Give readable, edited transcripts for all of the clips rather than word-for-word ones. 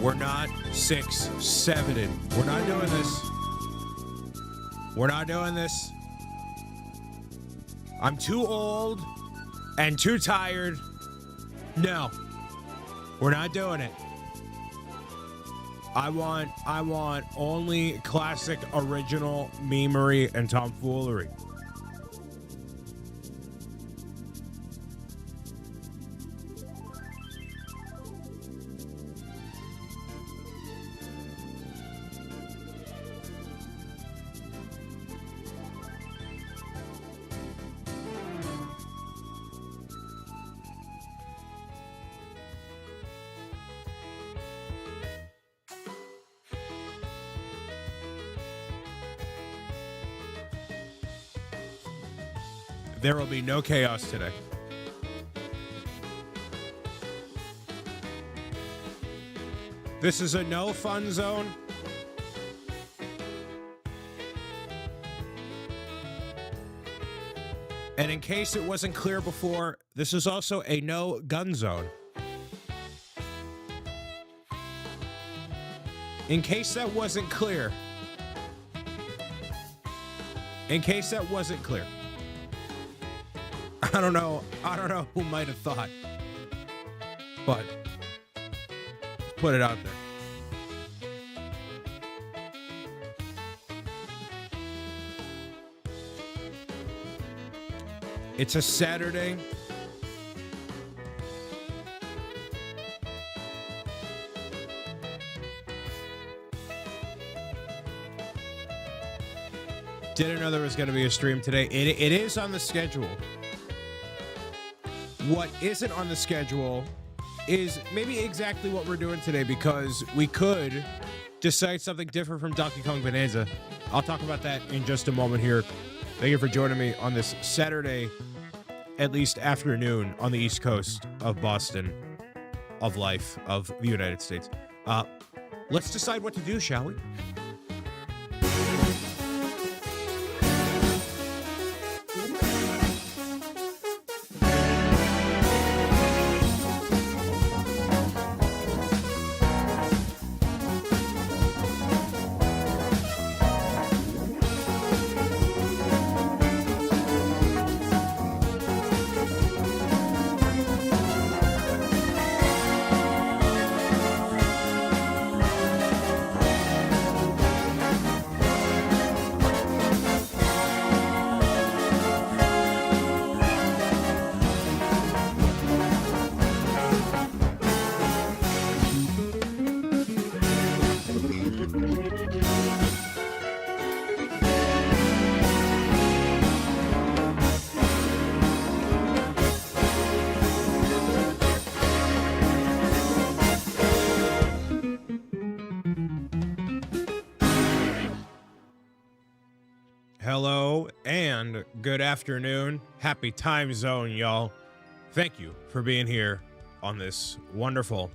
We're not 6-7. We're not doing this. We're not doing this. I'm too old and too tired. No, we're not doing it. I want only classic, original memery and tomfoolery. There will be no chaos today. This is a no fun zone. And in case it wasn't clear before, this is also a no gun zone. In case that wasn't clear. In case that wasn't clear. I don't know who might have thought, but let's put it out there. It's a Saturday. Didn't know there was going to be a stream today. It is on the schedule. What isn't on the schedule is maybe exactly what we're doing today, because we could decide something different from Donkey Kong Bananza. I'll talk about that in just a moment here. Thank you for joining me on this Saturday, at least afternoon, on the East Coast of Boston, of life, of the United States. Let's decide what to do, shall we? Hello and good afternoon. Happy time zone, y'all. Thank you for being here on this wonderful,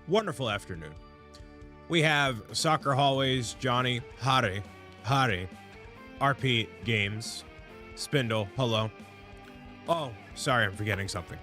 wonderful afternoon. We have Soccer Hallways, Johnny, Hari, RP Games, Spindle, hello. Oh, sorry, I'm forgetting something.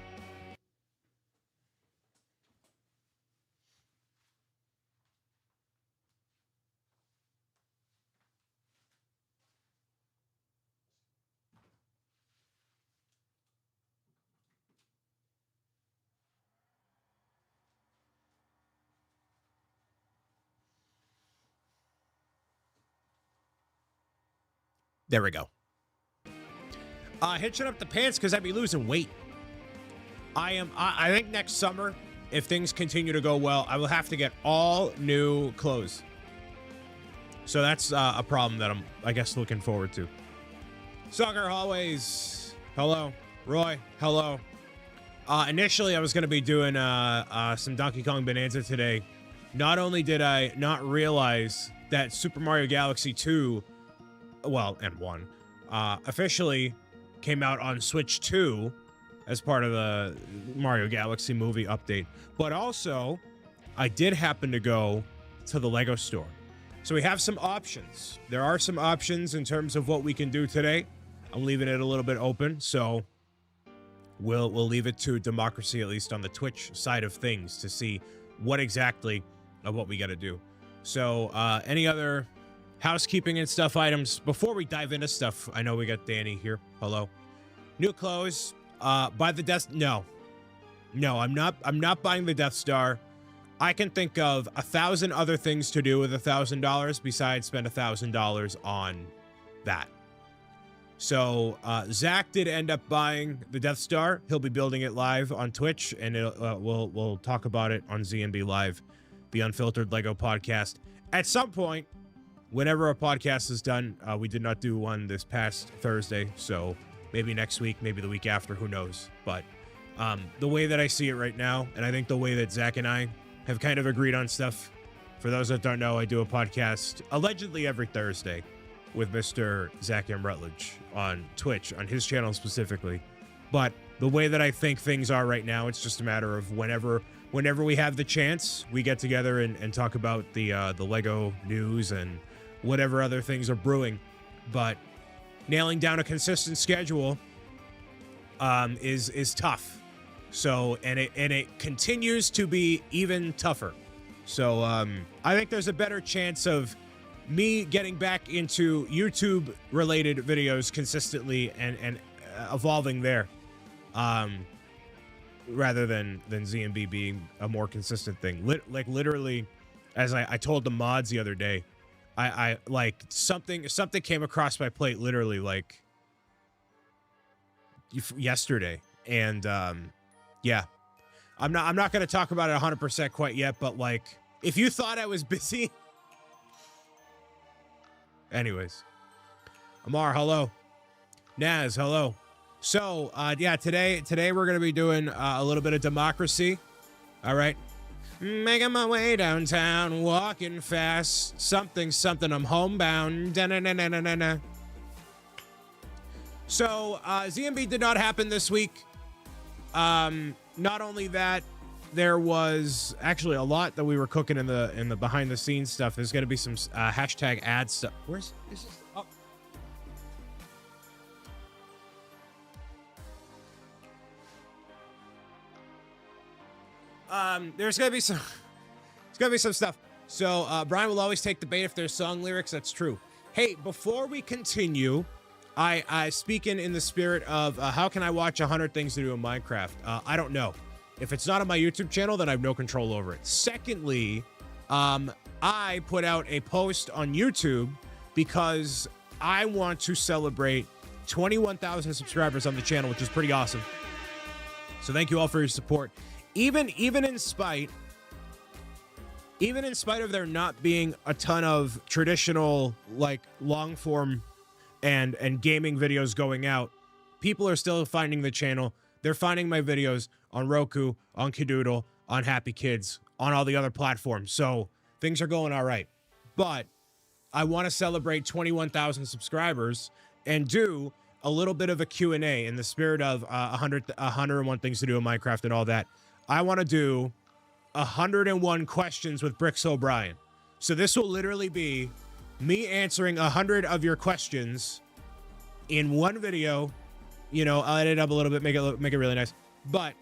There we go. Hitching up the pants because I'd be losing weight. I think next summer, if things continue to go well, I will have to get all new clothes. So that's a problem that I'm, I guess, looking forward to. Soccer Hallways, hello. Roy, hello. Initially, I was going to be doing some Donkey Kong Bananza today. Not only did I not realize that Super Mario Galaxy 2, well, and 1, officially came out on Switch 2 as part of the Mario Galaxy movie update. But also, I did happen to go to the Lego store. So we have some options. There are some options in terms of what we can do today. I'm leaving it a little bit open, so we'll leave it to democracy, at least on the Twitch side of things, to see what exactly of what we got to do. So any other housekeeping and stuff items before we dive into stuff? I know we got Danny here. Hello. New clothes. Buy the Death. No, I'm not buying the Death Star. I can think of 1,000 other things to do with $1,000 besides spend $1,000 on that. So Zach did end up buying the Death Star. He'll be building it live on Twitch, and we'll talk about it on ZNB Live, the Unfiltered Lego podcast. At some point, whenever our podcast is done, we did not do one this past Thursday, so maybe next week, maybe the week after, who knows. But the way that I see it right now, and I think the way that Zach and I have kind of agreed on stuff, for those that don't know, I do a podcast allegedly every Thursday with Mr. Zach M. Rutledge on Twitch, on his channel specifically. But the way that I think things are right now, it's just a matter of whenever we have the chance, we get together and talk about the Lego news and whatever other things are brewing. But nailing down a consistent schedule is tough. So, and it continues to be even tougher. So, I think there's a better chance of me getting back into YouTube related videos consistently and evolving there, rather than ZMB being a more consistent thing. Like literally, as I told the mods the other day, I like something came across my plate literally like yesterday, and yeah, I'm not going to talk about it 100% quite yet, but like, if you thought I was busy, anyways, Amar, hello. Naz, hello. So, yeah, today we're going to be doing a little bit of democracy. All right. Making my way downtown, walking fast, something, I'm homebound. Da-na-na-na-na-na. So, ZMB did not happen this week. Not only that, there was actually a lot that we were cooking in the behind the scenes stuff. There's going to be some hashtag ad stuff. Is this? Oh. There's going to be some stuff. So, Brian will always take the bait if there's song lyrics. That's true. Hey, before we continue, I speak in the spirit of how can I watch 100 things to do in Minecraft? I don't know. If it's not on my YouTube channel, then I have no control over it. Secondly, I put out a post on YouTube because I want to celebrate 21,000 subscribers on the channel, which is pretty awesome. So thank you all for your support. Even in spite of there not being a ton of traditional like long form and gaming videos going out, people are still finding the channel. They're finding my videos on Roku, on Kadoodle, on Happy Kids, on all the other platforms. So things are going all right. But I want to celebrate 21,000 subscribers and do a little bit of a Q&A in the spirit of 101 things to do in Minecraft and all that. I want to do 101 questions with BricksOBrian. So this will literally be me answering 100 of your questions in one video. You know, I'll edit it up a little bit, make it really nice. But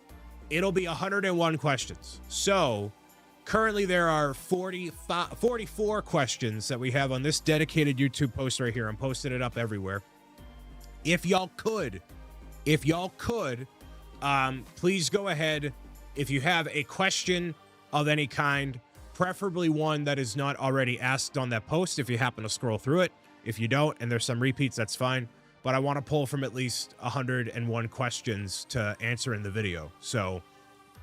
it'll be 101 questions. So currently there are 44 questions that we have on this dedicated YouTube post right here. I'm posting it up everywhere. If y'all could, please go ahead. If you have a question of any kind, preferably one that is not already asked on that post, if you happen to scroll through it. If you don't, and there's some repeats, that's fine. But I want to pull from at least 101 questions to answer in the video. So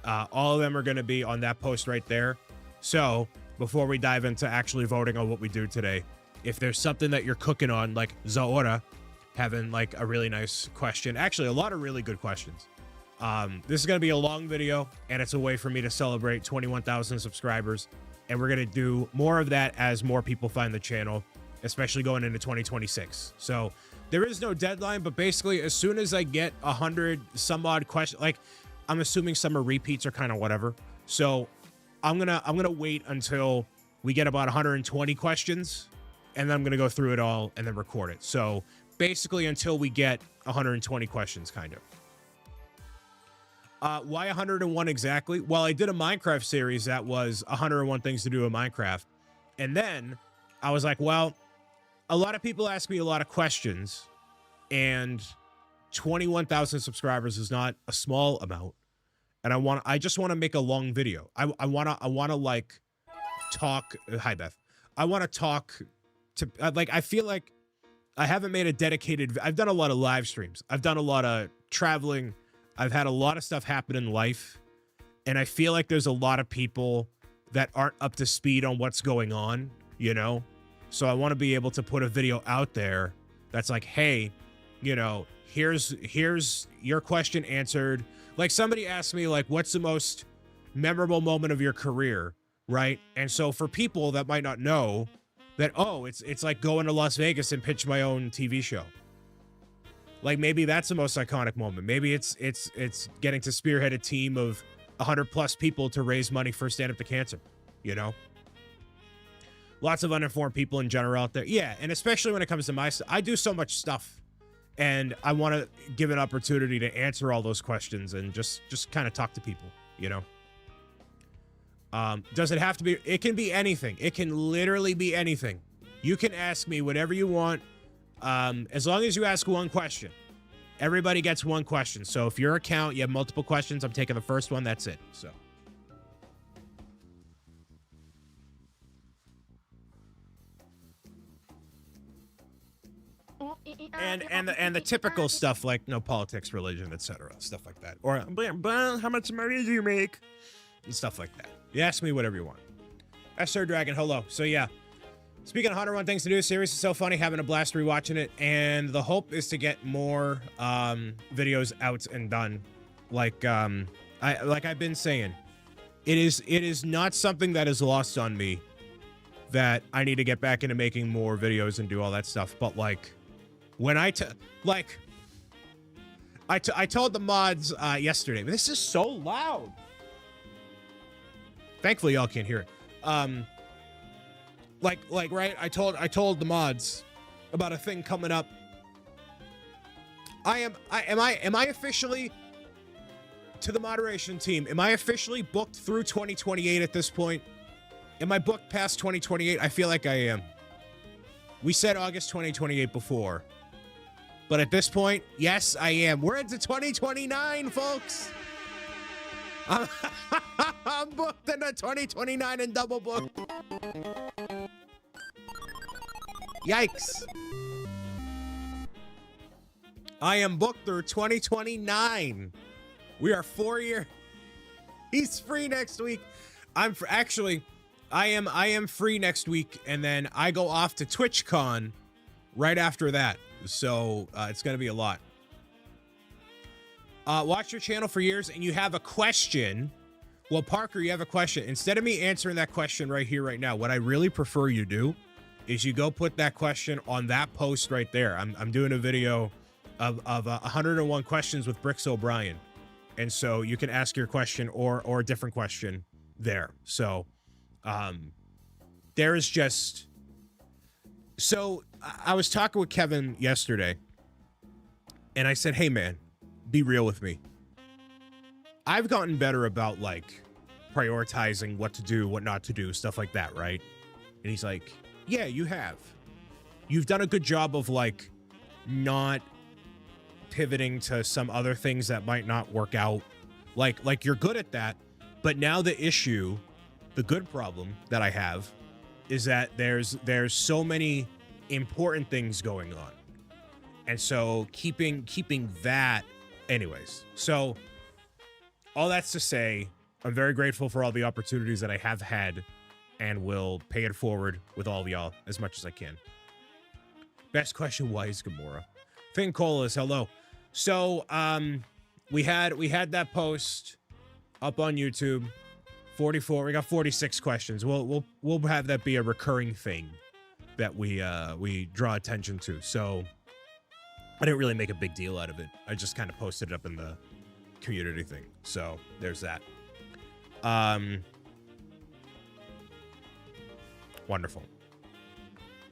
all of them are going to be on that post right there. So before we dive into actually voting on what we do today, if there's something that you're cooking on, like Zaora having like a really nice question, actually a lot of really good questions. This is going to be a long video, and it's a way for me to celebrate 21,000 subscribers. And we're going to do more of that as more people find the channel, especially going into 2026. So there is no deadline, but basically as soon as I get 100 some odd questions, like I'm assuming some are repeats or kind of whatever. So I'm going to wait until we get about 120 questions, and then I'm going to go through it all and then record it. So basically until we get 120 questions, kind of. Why 101 exactly? Well, I did a Minecraft series that was 101 things to do in Minecraft. And then I was like, well, a lot of people ask me a lot of questions, and 21,000 subscribers is not a small amount. And I just want to make a long video. I want to like talk. Hi, Beth. I want to talk to, like, I feel like I haven't made a dedicated, I've done a lot of live streams. I've done a lot of traveling. I've had a lot of stuff happen in life, and I feel like there's a lot of people that aren't up to speed on what's going on, you know? So I want to be able to put a video out there that's like, hey, you know, here's your question answered. Like, somebody asked me, like, what's the most memorable moment of your career, right? And so for people that might not know that, oh, it's like going to Las Vegas and pitch my own TV show. Like, maybe that's the most iconic moment. Maybe it's getting to spearhead a team of 100+ people to raise money for Stand Up to Cancer, you know? Lots of uninformed people in general out there. Yeah, and especially when it comes to my stuff. I do so much stuff, and I want to give an opportunity to answer all those questions and just kind of talk to people, you know? Does it have to be? It can be anything. It can literally be anything. You can ask me whatever you want. As long as you ask one question. Everybody gets one question. So if your account, you have multiple questions, I'm taking the first one. That's it. So. And the typical stuff like no politics, religion, etc. Stuff like that. Or how much money do you make? And stuff like that. You ask me whatever you want. Sir Dragon, hello. So yeah. Speaking of 101 Things to Do, series is so funny, having a blast rewatching it, and the hope is to get more videos out and done. Like I've been saying, it is not something that is lost on me that I need to get back into making more videos and do all that stuff. But like, when I told the mods yesterday, this is so loud. Thankfully, y'all can't hear it. Right, I told the mods about a thing coming up. Am I officially, to the moderation team, am I officially booked through 2028 at this point? Am I booked past 2028? I feel like I am. We said August 2028 before. But at this point, yes, I am. We're into 2029, folks. I'm booked into 2029 and double booked. Yikes. I am booked through 2029. We are 4 years. He's free next week. I am free next week, and then I go off to TwitchCon right after that. So it's going to be a lot. Watch your channel for years, and you have a question. Well, Parker, you have a question. Instead of me answering that question right here, right now, what I really prefer you do is you go put that question on that post right there. I'm doing a video of 101 questions with BricksOBrian. And so you can ask your question or a different question there. So there is just... So I was talking with Kevin yesterday, and I said, hey, man, be real with me. I've gotten better about, like, prioritizing what to do, what not to do, stuff like that, right? And he's like, yeah, you have. You've done a good job of, like, not pivoting to some other things that might not work out. Like you're good at that, but now the issue, the good problem that I have is that there's so many important things going on. And so keeping that anyways. So all that's to say, I'm very grateful for all the opportunities that I have had and will pay it forward with all of y'all as much as I can. Best question, why is Gamora? Finn Colas, hello. So we had that post up on YouTube. 44, we got 46 questions. We'll have that be a recurring thing that we draw attention to. So I didn't really make a big deal out of it. I just kind of posted it up in the community thing. So there's that. Wonderful.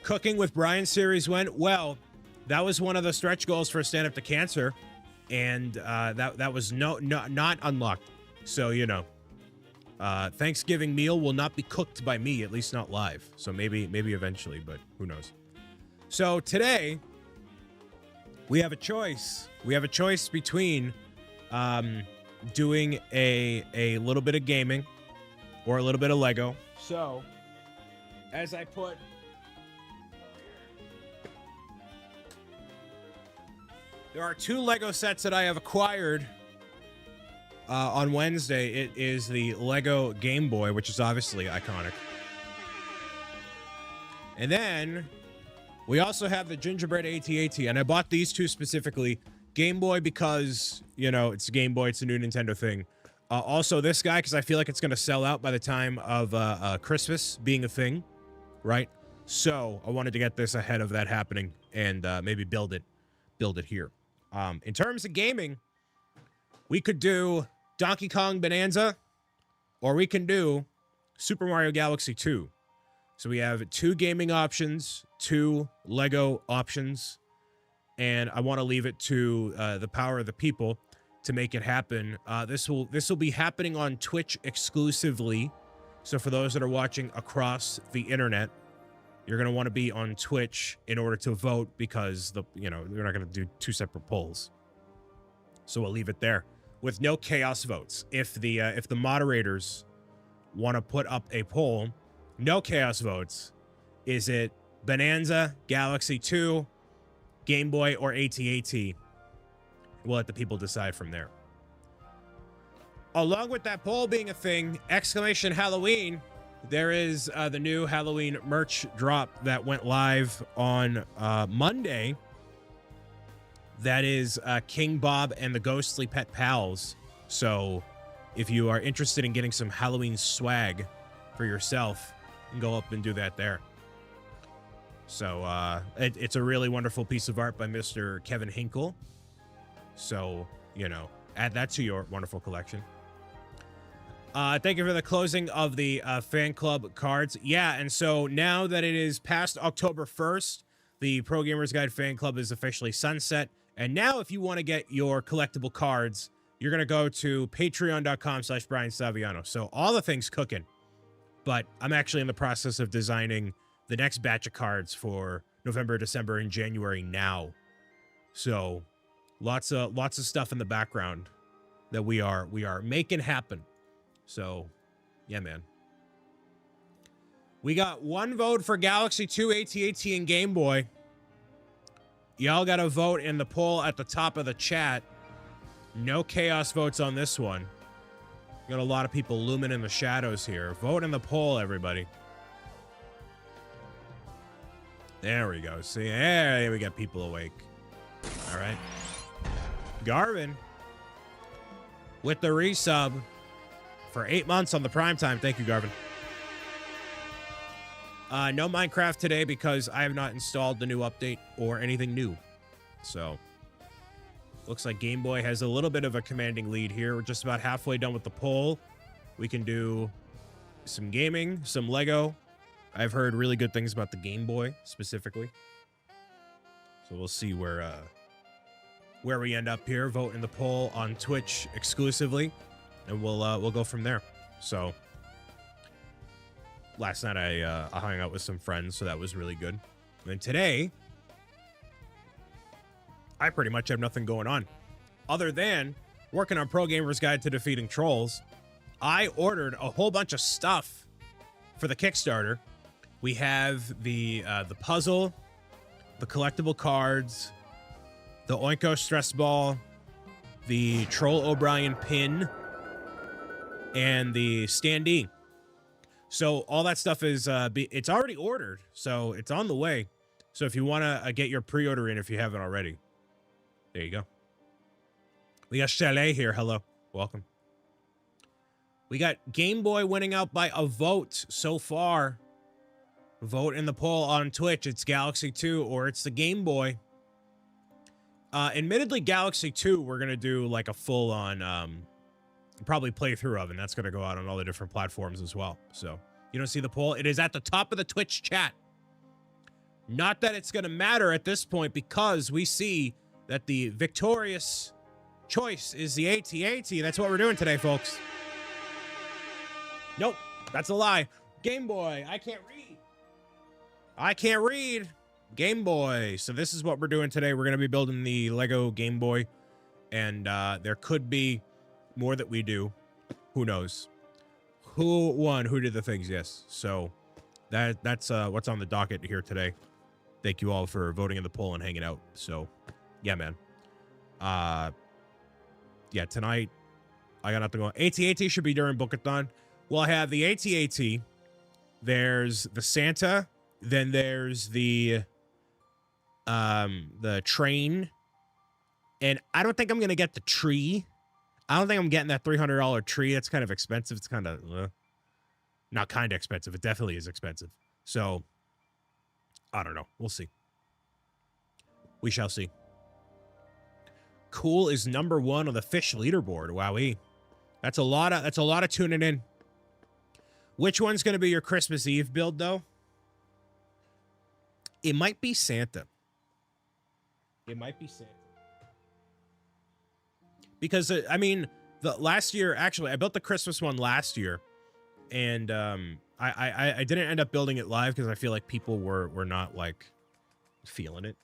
Cooking with Brian series went well. That was one of the stretch goals for Stand Up to Cancer. and that was not unlocked. So, you know, Thanksgiving meal will not be cooked by me, at least not live. So maybe eventually, but who knows. So today we have a choice. We have a choice between doing a little bit of gaming or a little bit of Lego. So as I put there are 2 Lego sets that I have acquired on Wednesday. It is the Lego Game Boy, which is obviously iconic. And then we also have the gingerbread AT-AT, and I bought these 2 specifically. Game Boy because, you know, it's Game Boy. It's a new Nintendo thing. Also this guy because I feel like it's going to sell out by the time of Christmas being a thing, right? So I wanted to get this ahead of that happening and maybe build it here. In terms of gaming, we could do Donkey Kong Bananza, or we can do Super Mario Galaxy 2. So we have 2 gaming options, 2 Lego options, and I want to leave it to the power of the people to make it happen. This will be happening on Twitch exclusively. So for those that are watching across the internet, you're going to want to be on Twitch in order to vote because we're not going to do 2 separate polls. So we'll leave it there with no chaos votes. If the moderators want to put up a poll, no chaos votes. Is it Bonanza, Galaxy 2, Game Boy, or AT-AT? We'll let the people decide from there. Along with that poll being a thing, exclamation Halloween, there is the new Halloween merch drop that went live on Monday. That is King Bob and the Ghostly Pet Pals. So if you are interested in getting some Halloween swag for yourself, you can go up and do that there. So it's a really wonderful piece of art by Mr. Kevin Hinkle. So, you know, add that to your wonderful collection. Thank you for the closing of the fan club cards. Yeah, and so now that it is past October 1st, the Pro Gamers Guide fan club is officially sunset. And now if you want to get your collectible cards, you're going to go to patreon.com/Brian Saviano. So all the things cooking. But I'm actually in the process of designing the next batch of cards for November, December, and January now. So lots of stuff in the background that we are making happen. So, yeah, man. We got 1 vote for Galaxy 2, AT-AT, and Game Boy. Y'all got to vote in the poll at the top of the chat. No chaos votes on this one. Got a lot of people looming in the shadows here. Vote in the poll, everybody. There we go. See, there we got people awake. All right. Garvin with the resub for 8 months on the prime time. Thank you, Garvin. No Minecraft today because I have not installed the new update or anything new. So, looks like Game Boy has a little bit of a commanding lead here. We're just about halfway done with the poll. We can do some gaming, some Lego. I've heard really good things about the Game Boy specifically. So we'll see where we end up here. Vote in the poll on Twitch exclusively, and we'll go from there. So last night I hung out with some friends, so that was really good. And today I pretty much have nothing going on other than working on Pro Gamer's Guide to Defeating Trolls. I ordered a whole bunch of stuff for the Kickstarter. We have the puzzle, the collectible cards, the Oinko stress ball, the Troll O'Brien pin, and the standee. So all that stuff is it's already ordered, so it's on the way. So if you want to get your pre-order in, if you haven't already, there you go. We got Chalet here. Hello, welcome. We got Game Boy winning out by a vote so far. Vote in the poll on Twitch. It's Galaxy 2 or it's the Game Boy. Admittedly, Galaxy 2, we're going to do like a full-on probably playthrough of, and that's going to go out on all the different platforms as well. So you don't see the poll. It is at the top of the Twitch chat. Not that it's going to matter at this point because we see that the victorious choice is the AT-AT. That's what we're doing today, folks. Nope, that's a lie. Game Boy, I can't read. I can't read. Game Boy. So this is what we're doing today. We're going to be building the Lego Game Boy. And there could be more that we do. Who knows? Who won? Who did the things? Yes. So that's what's on the docket here today. Thank you all for voting in the poll and hanging out. So, yeah, man. Yeah, tonight I got nothing going. AT-AT should be during Bookathon. Well, I have the AT-AT. There's the Santa. Then there's the train. And I don't think I'm gonna get the tree. I don't think I'm getting that $300 tree. That's kind of expensive. It's kind of not kind of expensive. It definitely is expensive. So I don't know. We'll see. We shall see. Cool is #1 on the fish leaderboard. Wowee. That's a lot of tuning in. Which one's going to be your Christmas Eve build, though? It might be Santa. It might be Santa. Because, I mean, the last year, actually, I built the Christmas one last year. And I didn't end up building it live because I feel like people were not, like, feeling it.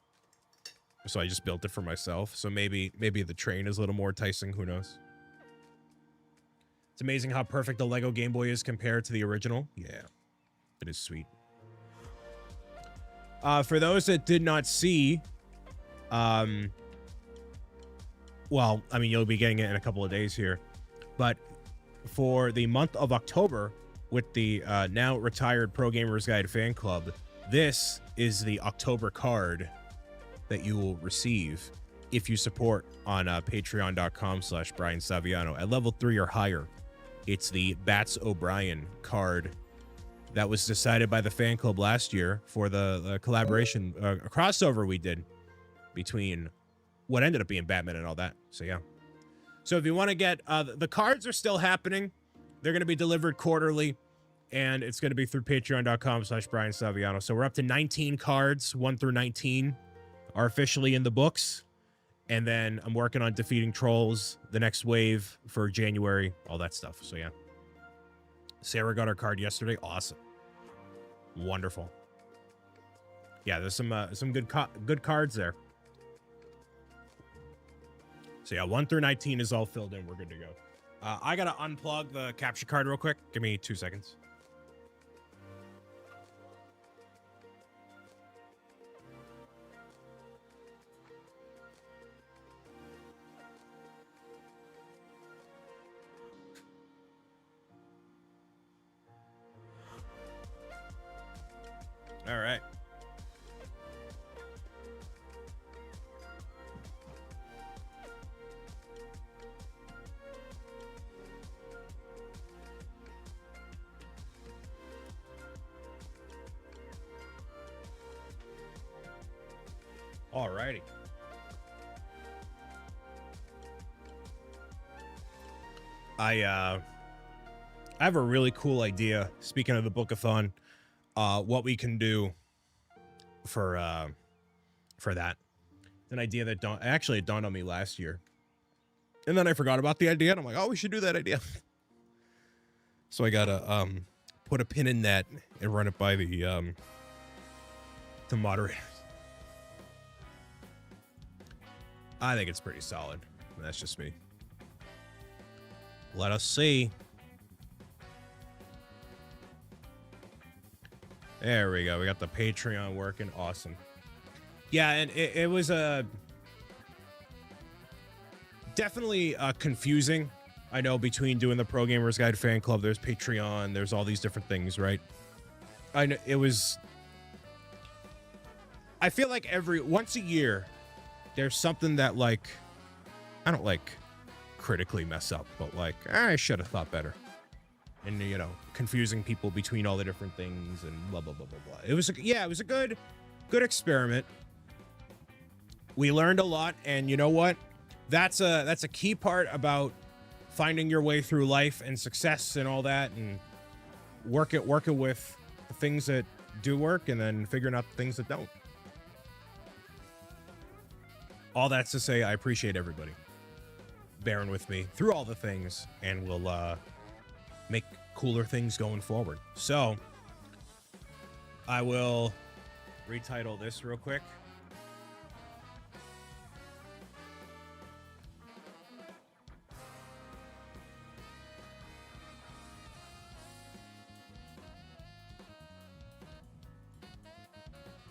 So I just built it for myself. So maybe the train is a little more enticing. Who knows? It's amazing how perfect the Lego Game Boy is compared to the original. Yeah, it is sweet. For those that did not see, well, I mean, you'll be getting it in a couple of days here. But for the month of October, with the now retired Pro Gamers Guide fan club, this is the October card that you will receive if you support on patreon.com/Brian Saviano at level 3 or higher. It's the BricksOBrian card that was decided by the fan club last year for the collaboration, a crossover we did between what ended up being Batman and all that. So yeah. So if you want to get, the cards are still happening. They're going to be delivered quarterly, and it's going to be through patreon.com/Brian Saviano. So we're up to 19 cards, 1 through 19 are officially in the books. And then I'm working on defeating trolls, the next wave for January, all that stuff. So yeah. Sarah got her card yesterday. Awesome. Wonderful. Yeah, there's some good cards there. So yeah, 1 through 19 is all filled in. We're good to go. I gotta unplug the capture card real quick. Give me 2 seconds. All right. All righty. I have a really cool idea. Speaking of the Bookathon, what we can do for that. An idea that it dawned on me last year. And then I forgot about the idea, and I'm like, oh, we should do that idea. So I gotta put a pin in that and run it by the moderator. I think it's pretty solid. That's just me. Let us see. There we go. We got the Patreon working. Awesome. Yeah, and it was definitely confusing. I know between doing the Pro Gamers Guide fan club, there's Patreon, there's all these different things, right? I know it was. I feel like once a year, there's something that, like, I don't like critically mess up, but like I should have thought better. And, you know, confusing people between all the different things and blah, blah, blah, blah, blah. It was a good experiment. We learned a lot, and you know what? That's a key part about finding your way through life and success and all that, and working with the things that do work and then figuring out the things that don't. All that's to say, I appreciate everybody. bearing with me through all the things, and we'll make cooler things going forward. So I will retitle this real quick.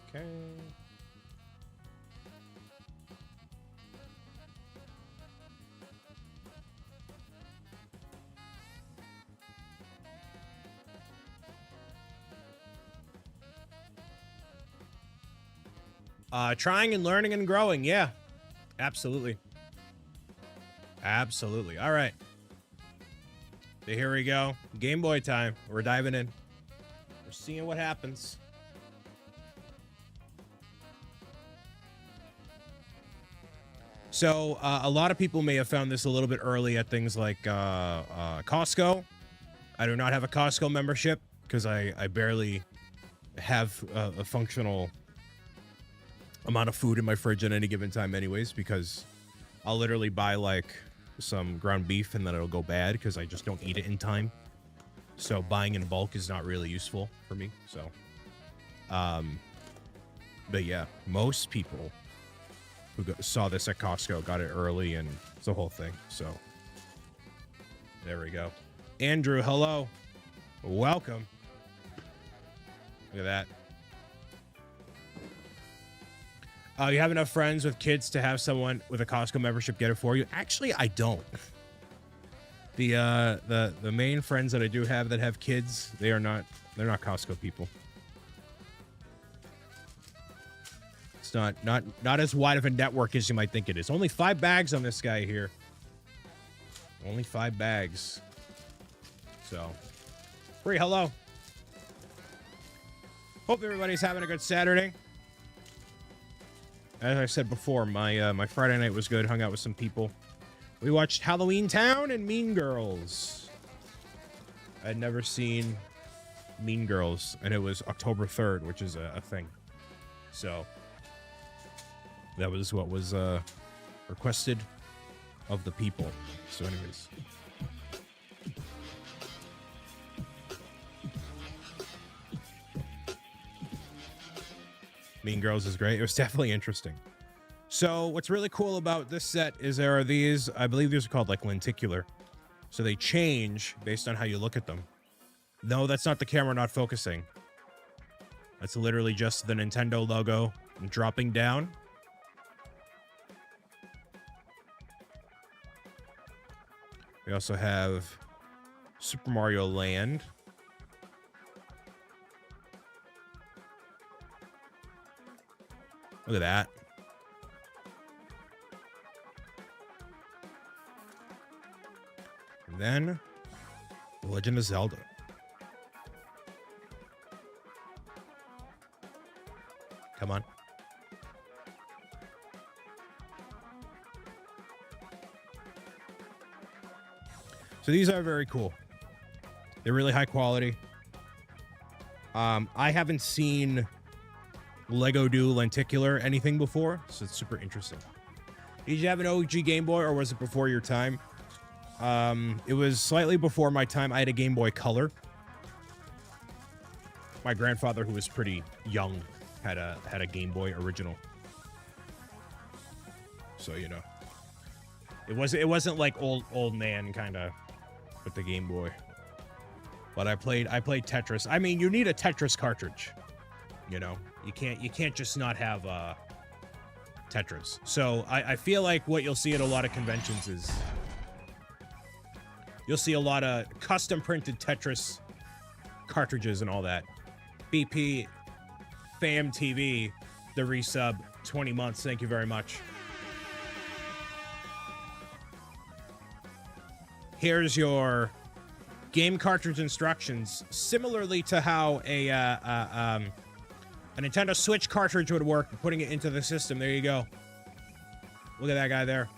Okay. Trying and learning and growing. Yeah, absolutely. Absolutely. All right. So here we go. Game Boy time. We're diving in. We're seeing what happens. So a lot of people may have found this a little bit early at things like Costco. I do not have a Costco membership because I barely have a functional amount of food in my fridge at any given time anyways, because I'll literally buy like some ground beef and then it'll go bad because I just don't eat it in time. So buying in bulk is not really useful for me. So, but yeah, most people who saw this at Costco got it early, and it's the whole thing. So there we go. Andrew, hello. Welcome. Look at that. You have enough friends with kids to have someone with a Costco membership get it for you? Actually, I don't. The main friends that I do have that have kids, they're not Costco people. It's not as wide of a network as you might think it is. Only 5 bags on this guy here. Only 5 bags. So, free hello. Hope everybody's having a good Saturday. As I said before, my Friday night was good. Hung out with some people. We watched Halloween Town and Mean Girls. I'd never seen Mean Girls, and it was October 3rd, which is a thing. So that was what was requested of the people. So anyways. Mean Girls is great. It was definitely interesting. So what's really cool about this set is there are these, I believe these are called like lenticular. So they change based on how you look at them. No, that's not the camera not focusing. That's literally just the Nintendo logo dropping down. We also have Super Mario Land. Look at that. And then The Legend of Zelda. Come on. So these are very cool. They're really high quality. I haven't seen Lego do lenticular anything before, so it's super interesting. Did you have an OG Game Boy, or was it before your time? It was slightly before my time. I had a Game Boy Color. My grandfather, who was pretty young, had a Game Boy original. So you know, it wasn't like old man kind of with the Game Boy. But I played Tetris. I mean, you need a Tetris cartridge. You know, you can't just not have Tetris. So I feel like what you'll see at a lot of conventions is you'll see a lot of custom printed Tetris cartridges and all that. BP, Fam TV, the resub, 20 months. Thank you very much. Here's your game cartridge instructions, similarly to how a Nintendo Switch cartridge would work, putting it into the system. There you go. Look at that guy there.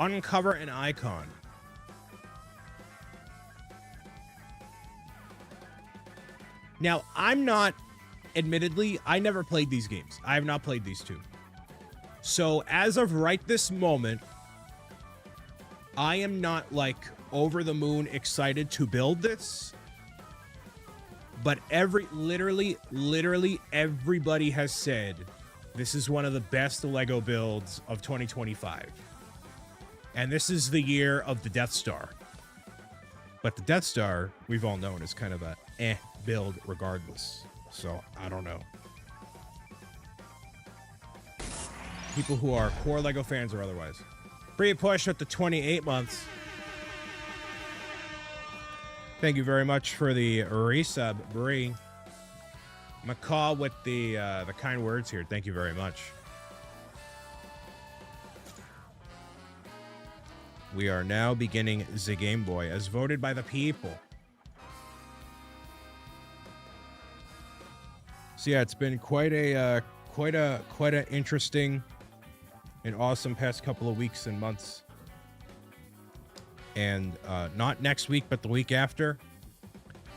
Uncover an icon. Now, admittedly, I never played these games. I have not played these two. So as of right this moment, I am not like over the moon excited to build this. But literally everybody has said this is one of the best Lego builds of 2025. And this is the year of the Death Star. But the Death Star, we've all known, is kind of a build regardless. So, I don't know. People who are core Lego fans or otherwise. Free push with the 28 months. Thank you very much for the resub, Bree. Macaw with the kind words here. Thank you very much. We are now beginning the Gameboy as voted by the people. So yeah, it's been quite a interesting and awesome past couple of weeks and months. And not next week, but the week after,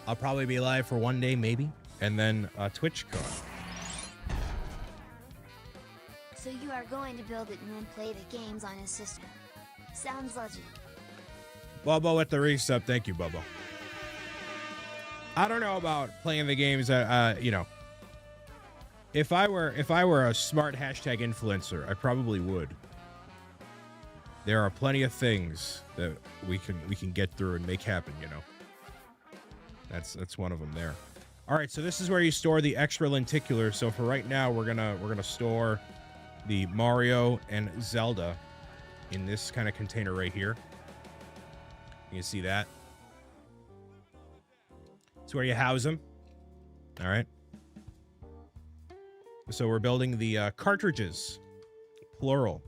I'll probably be live for one day, maybe, and then TwitchCon. So you are going to build it and then play the games on his system. Sounds legend. Bubba with the resub. Thank you, Bubba. I don't know about playing the games. You know, if I were a smart hashtag influencer, I probably would. There are plenty of things that we can get through and make happen. You know, that's one of them there. All right, so this is where you store the extra lenticular. So for right now, we're gonna store the Mario and Zelda in this kind of container right here. You can see that. It's where you house them. All right. So we're building the cartridges, plural.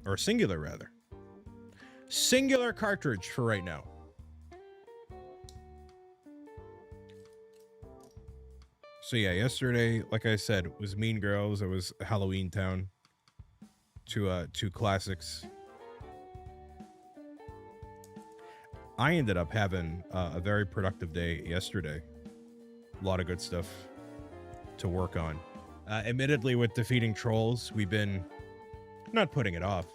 Or singular, rather. Singular cartridge for right now. So yeah, yesterday, like I said, was Mean Girls. It was Halloween Town. Two classics. I ended up having a very productive day yesterday. A lot of good stuff to work on. Admittedly, with defeating trolls, we've been not putting it off,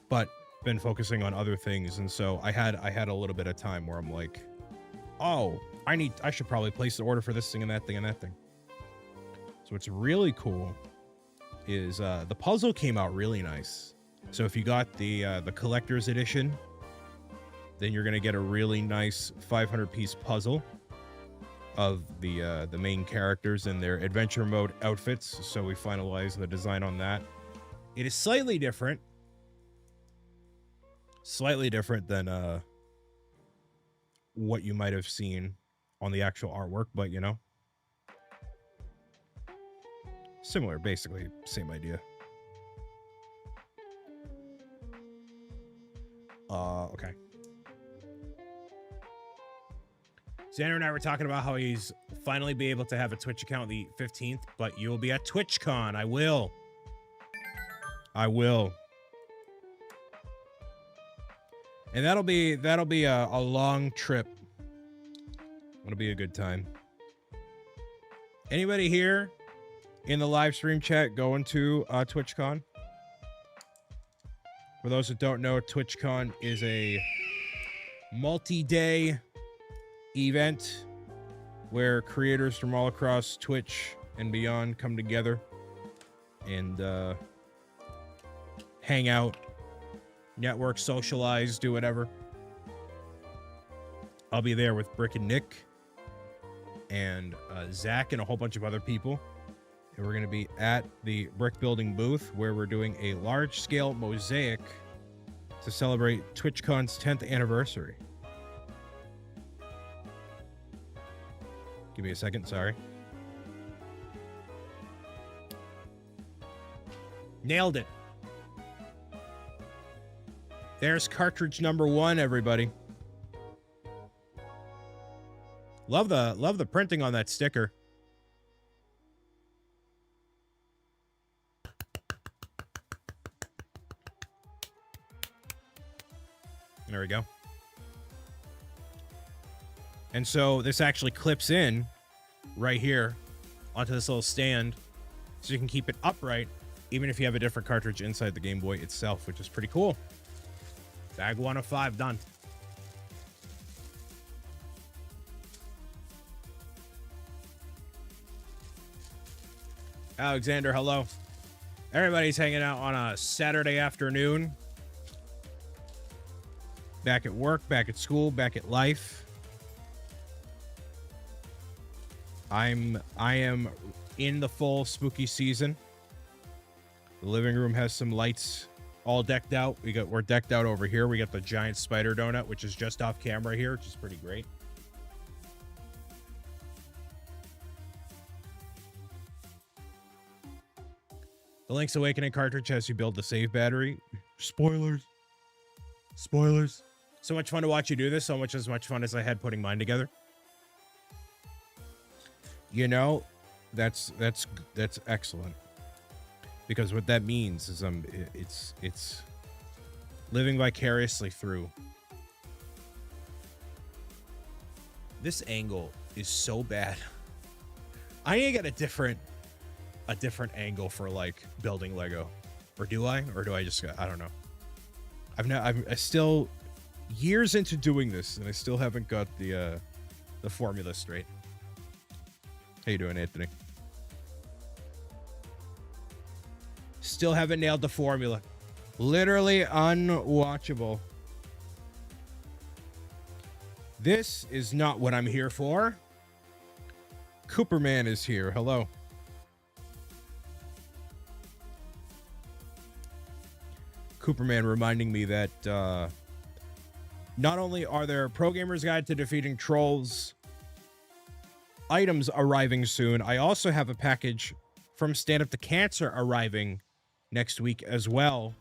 but been focusing on other things. And so I had a little bit of time where I'm like, oh, I should probably place the order for this thing and that thing and that thing. So what's really cool is the puzzle came out really nice. So if you got the collector's edition, then you're gonna get a really nice 500-piece puzzle of the main characters in their adventure mode outfits. So we finalized the design on that. It is slightly different than what you might have seen on the actual artwork, but you know, similar, basically same idea. Okay. Xander and I were talking about how he's finally be able to have a Twitch account the 15th, but you will be at TwitchCon. I will. And that'll be a long trip. It'll be a good time. Anybody here in the live stream chat going to TwitchCon? For those that don't know, TwitchCon is a multi-day event where creators from all across Twitch and beyond come together and hang out, network, socialize, do whatever. I'll be there with Brick and Nick and Zach and a whole bunch of other people. And we're going to be at the brick building booth where we're doing a large-scale mosaic to celebrate TwitchCon's 10th anniversary. Give me a second, sorry. Nailed it. There's cartridge number 1, everybody. Love the printing on that sticker. There we go. And so this actually clips in right here onto this little stand. so you can keep it upright, even if you have a different cartridge inside the Game Boy itself, which is pretty cool. Bag 1 of 5 done. Alexander, hello. Everybody's hanging out on a Saturday afternoon. Back at work, back at school, back at life. I am in the full spooky season. The living room has some lights all decked out. We're decked out over here. We got the giant spider donut, which is just off camera here, which is pretty great. The Link's Awakening cartridge has you build the save battery. Spoilers. Spoilers. So much fun to watch you do this. So much fun as I had putting mine together. You know, that's excellent. Because what that means is it's living vicariously through. This angle is so bad. I need to get a different angle for like building Lego. Or do I? Or do I just, I don't know. I still years into doing this and I still haven't got the formula straight. How you doing, Anthony? Still haven't nailed the formula. Literally unwatchable. This is not what I'm here for. Cooperman is here. Hello. Cooperman reminding me that not only are there Pro Gamer's Guide to Defeating Trolls items arriving soon, I also have a package from Stand Up to Cancer arriving next week as well.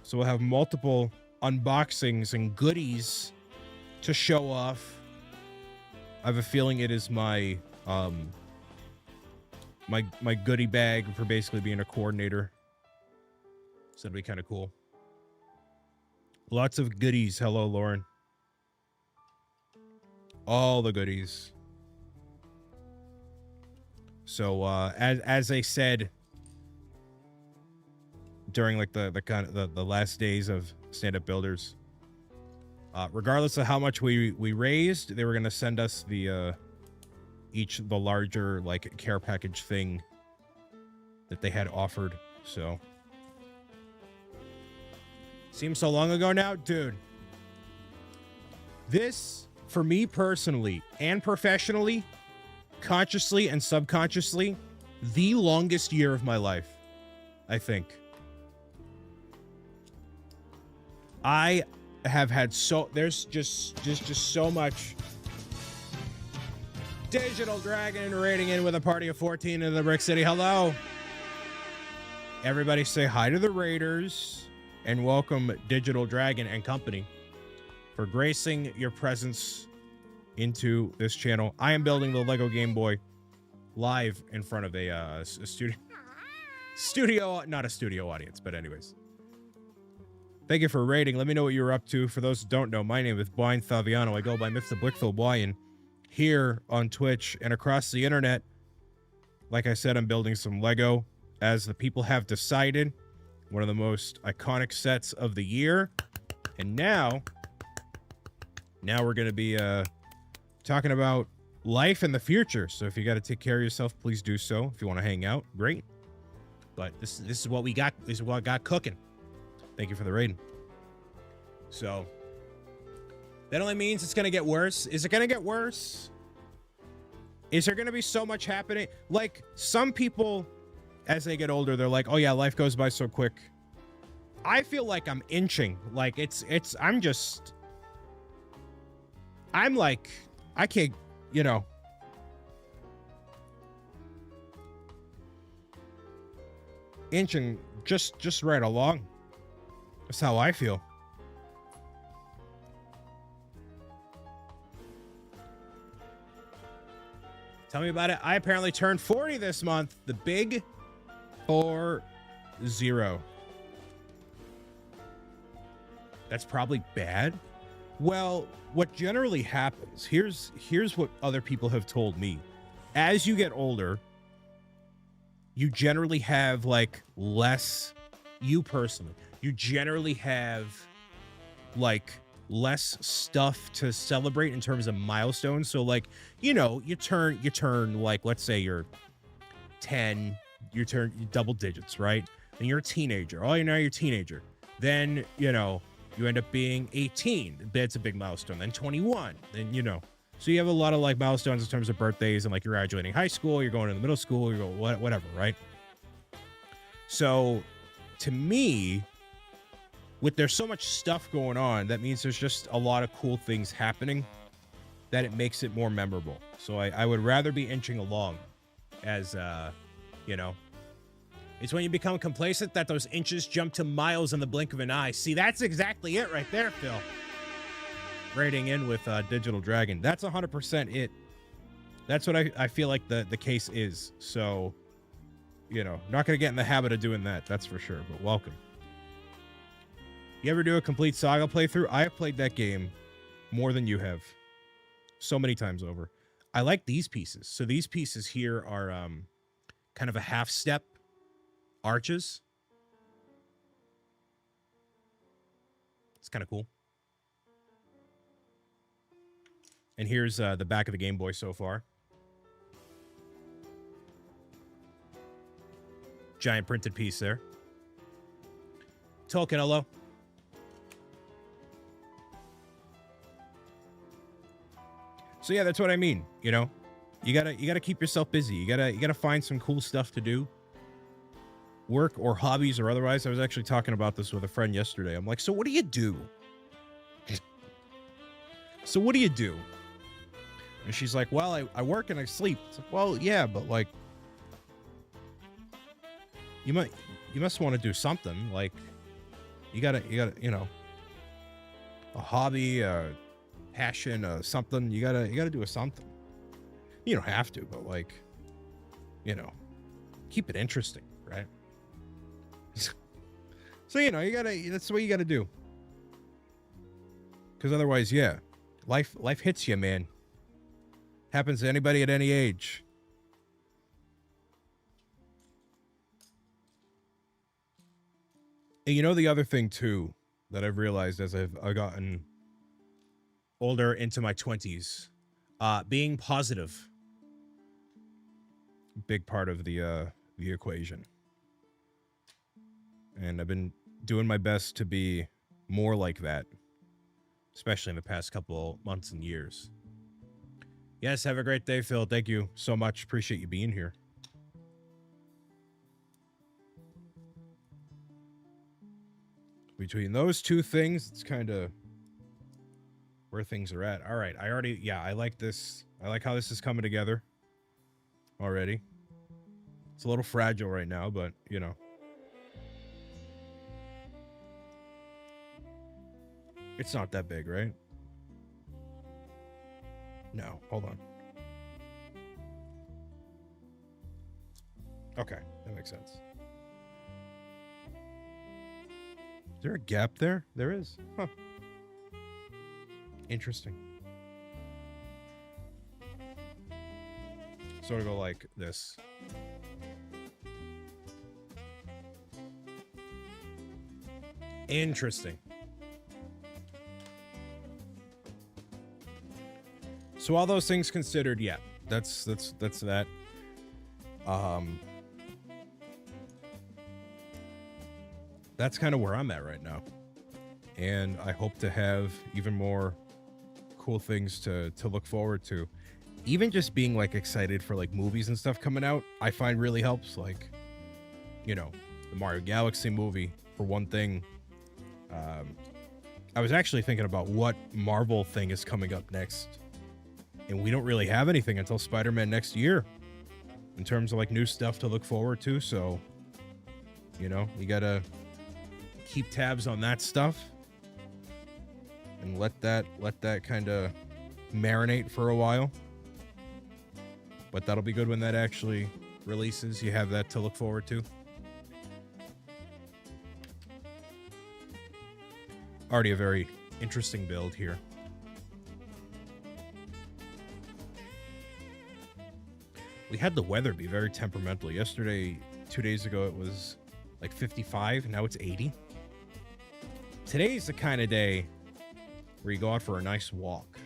So we'll have multiple unboxings and goodies to show off. I have a feeling it is my my goodie bag for basically being a coordinator. So it'll be kind of cool. Lots of goodies. Hello, Lauren. All the goodies. So as I said during like the kind of the last days of Stand Up Builders, regardless of how much we raised, they were gonna send us the the larger like care package thing that they had offered. So seems so long ago now, dude. This, for me personally and professionally, consciously and subconsciously, the longest year of my life, I think. I have had there's just so much. Digital Dragon raiding in with a party of 14 in the Brick City. Hello. Everybody say hi to the Raiders and welcome Digital Dragon and company for gracing your presence into this channel. I am building the Lego Game Boy live in front of a studio, not a studio audience, but anyways. Thank you for raiding. Let me know what you're up to. For those who don't know, my name is Blind Saviano. I go by Mr. Wakefield here on Twitch and across the internet. Like I said, I'm building some Lego, as the people have decided. One of the most iconic sets of the year. And now we're going to be talking about life in the future. So if you got to take care of yourself, please do so. If you want to hang out, great. But this is what we got. This is what I got cooking. Thank you for the rating. So that only means it's going to get worse. Is it going to get worse? Is there going to be so much happening? Like, some people, as they get older, they're like, oh yeah, life goes by so quick. I feel like I'm inching. Like, I'm like, I can't, you know. Inching just right along. That's how I feel. Tell me about it. I apparently turned 40 this month. The big 40. That's probably bad. Well, what generally happens, here's what other people have told me. As you get older, you generally have like less, you personally, you generally have like less stuff to celebrate in terms of milestones. So like, you know, you turn like, let's say you're 10, you turn double digits, right? Then you're a teenager. Oh, you're a teenager. Then, you know, you end up being 18. That's a big milestone. Then 21. Then, you know, so you have a lot of like milestones in terms of birthdays, and like you're graduating high school, you're going to the middle school, you go whatever, right? So to me, there's so much stuff going on, that means there's just a lot of cool things happening that it makes it more memorable. So I would rather be inching along as, you know, it's when you become complacent that those inches jump to miles in the blink of an eye. See, that's exactly it right there, Phil. Rating in with Digital Dragon. That's 100% it. That's what I feel like the case is. So, you know, not going to get in the habit of doing that. That's for sure, but welcome. You ever do a complete Saga playthrough? I have played that game more than you have. So many times over. I like these pieces. So these pieces here are kind of a half step arches. It's kind of cool. And here's the back of the Game Boy so far. Giant printed piece there. Tolkien, hello. So yeah, that's what I mean. You know, you gotta keep yourself busy. You gotta find some cool stuff to do. Work or hobbies or otherwise. I was actually talking about this with a friend yesterday. I'm like, so what do you do? So what do you do? And she's like, well, I work and I sleep. It's like, well, yeah, but like, you must want to do something. Like, you gotta, you know, a hobby, passion, something. You gotta do a something. You don't have to, but like, you know, keep it interesting, right? So, you know, that's what you gotta do. Because otherwise, yeah, life hits you, man. Happens to anybody at any age. And you know, the other thing too that I've realized as I've gotten older, into my 20s, being positive, big part of the equation. And I've been doing my best to be more like that, especially in the past couple months and years. Yes, have a great day, Phil. Thank you so much. Appreciate you being here. Between those two things, it's kind of where things are at. All right, I like this. I like how this is coming together already. It's a little fragile right now, but, you know. It's not that big, right? No, hold on. Okay, that makes sense. Is there a gap there? There is. Huh. Interesting. Sort of go like this. Interesting. So all those things considered, yeah, that's that. That's kind of where I'm at right now. And I hope to have even more cool things to look forward to. Even just being like excited for like movies and stuff coming out, I find really helps. Like, you know, the Mario Galaxy movie, for one thing. I was actually thinking about what Marvel thing is coming up next. And we don't really have anything until Spider-Man next year in terms of like new stuff to look forward to. So, you know, you gotta keep tabs on that stuff and let that kind of marinate for a while. But that'll be good when that actually releases. You have that to look forward to. Already a very interesting build here. We had the weather be very temperamental. Yesterday, 2 days ago, it was like 55. Now it's 80. Today's the kind of day where you go out for a nice walk.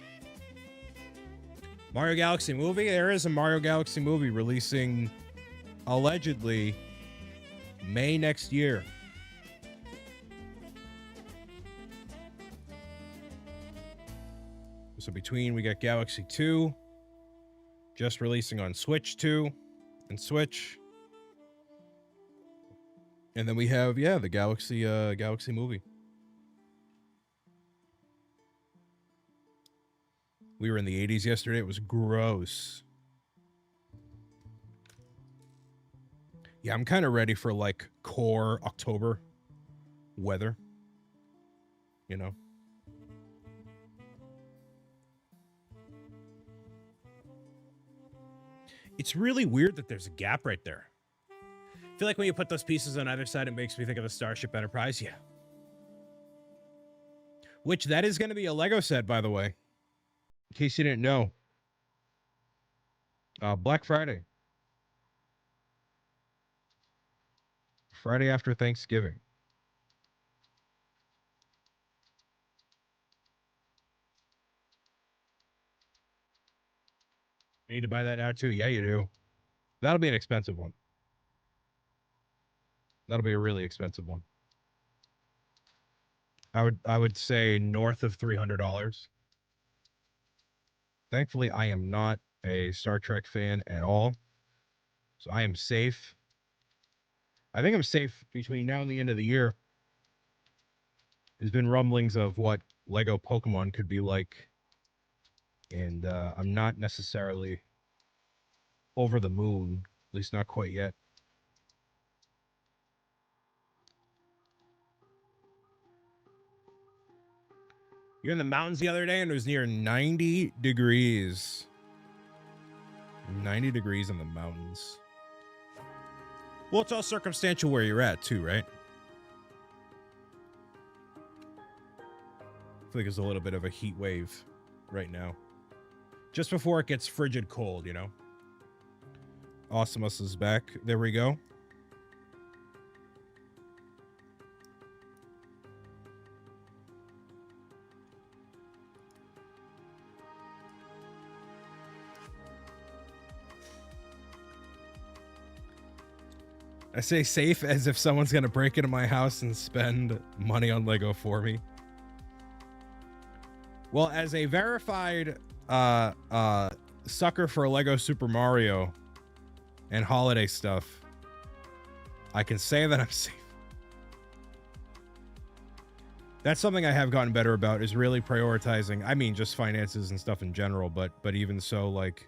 Mario Galaxy movie? There is a Mario Galaxy movie releasing, allegedly, May next year. So between, we got Galaxy 2, just releasing on Switch 2 and Switch. And then we have, yeah, the Galaxy movie. We were in the 80s yesterday. It was gross. Yeah, I'm kind of ready for like core October weather. You know? It's really weird that there's a gap right there. I feel like when you put those pieces on either side, it makes me think of a Starship Enterprise. Yeah. Which, that is going to be a Lego set, by the way. In case you didn't know. Black Friday. Friday after Thanksgiving. You need to buy that now too? Yeah, you do. That'll be an expensive one. That'll be a really expensive one. I would say north of $300. Thankfully, I am not a Star Trek fan at all, so I am safe. I think I'm safe between now and the end of the year. There's been rumblings of what Lego Pokemon could be like, and I'm not necessarily over the moon, at least not quite yet. You're in the mountains the other day and it was near 90 degrees. 90 degrees in the mountains. Well, it's all circumstantial where you're at too, right? I feel like there's a little bit of a heat wave right now. Just before it gets frigid cold, you know? Awesomus is back. There we go. I say safe as if someone's going to break into my house and spend money on Lego for me. Well, as a verified sucker for Lego Super Mario and holiday stuff, I can say that I'm safe. That's something I have gotten better about, is really prioritizing. I mean, just finances and stuff in general, but even so, like,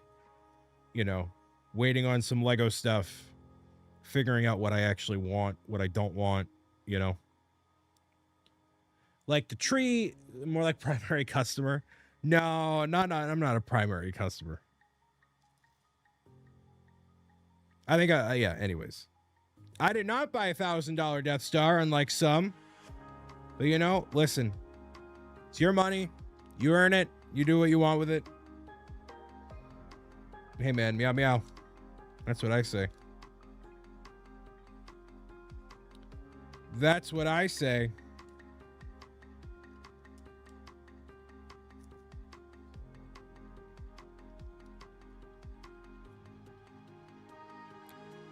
you know, waiting on some Lego stuff, figuring out what I actually want, what I don't want, you know. Like the tree, more like primary customer. No, I'm not a primary customer. I think, yeah, anyways. I did not buy $1,000 Death Star, unlike some. But, you know, listen. It's your money. You earn it. You do what you want with it. Hey, man, meow, meow. That's what I say. That's what I say.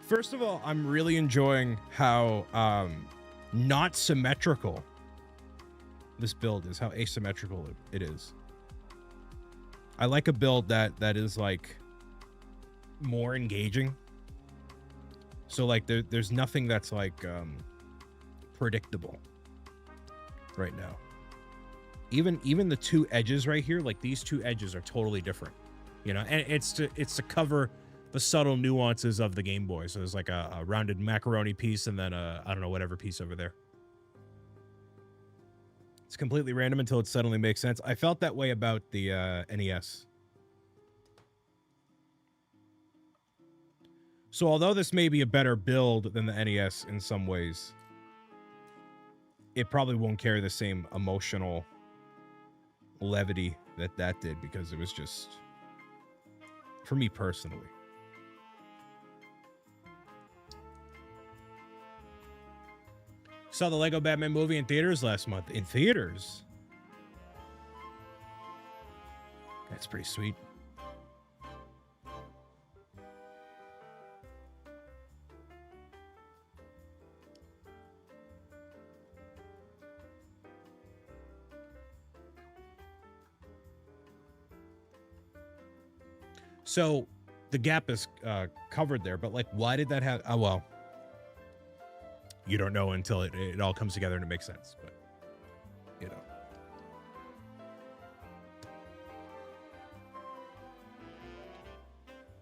First of all, I'm really enjoying how not symmetrical this build is, how asymmetrical it is. I like a build that is like more engaging. So like there's nothing that's like predictable right now. Even the two edges right here, like these two edges are totally different, you know, and it's to cover the subtle nuances of the Game Boy. So there's like a rounded macaroni piece and then a, I don't know, whatever piece over there. It's completely random until it suddenly makes sense. I felt that way about the NES. So although this may be a better build than the NES in some ways, it probably won't carry the same emotional levity that did, because it was just, for me personally, Saw the Lego Batman movie in theaters last month. In theaters? That's pretty sweet. So the gap is covered there, but like, why did that have? Oh, well, you don't know until it all comes together and it makes sense. But, you know.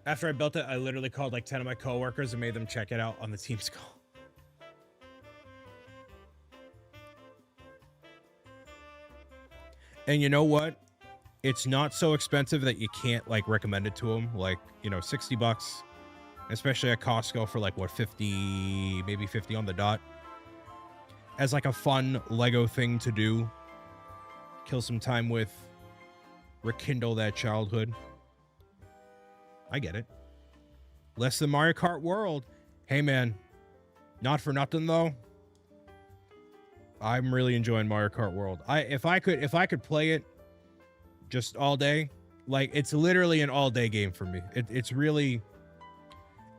After I built it, I literally called like 10 of my coworkers and made them check it out on the Teams call. And you know what? It's not so expensive that you can't like recommend it to them. Like, you know, $60, especially at Costco for like what, 50, maybe 50 on the dot. As like a fun Lego thing to do. Kill some time with. Rekindle that childhood. I get it. Less than Mario Kart World. Hey man, not for nothing though. I'm really enjoying Mario Kart World. If I could play it just all day, like it's literally an all-day game for me. It's really,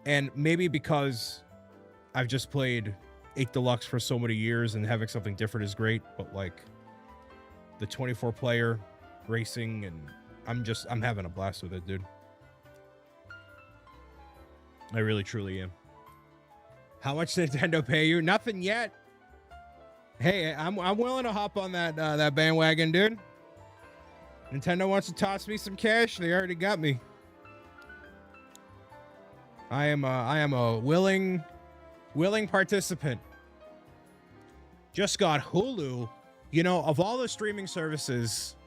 and maybe because I've just played 8 Deluxe for so many years and having something different is great, but like the 24-player racing, and I'm having a blast with it, dude. I really truly am. How much did Nintendo pay you? Nothing yet. Hey, I'm willing to hop on that bandwagon, dude. Nintendo wants to toss me some cash. They already got me. I am a willing participant. Just got Hulu. You know, of all the streaming services,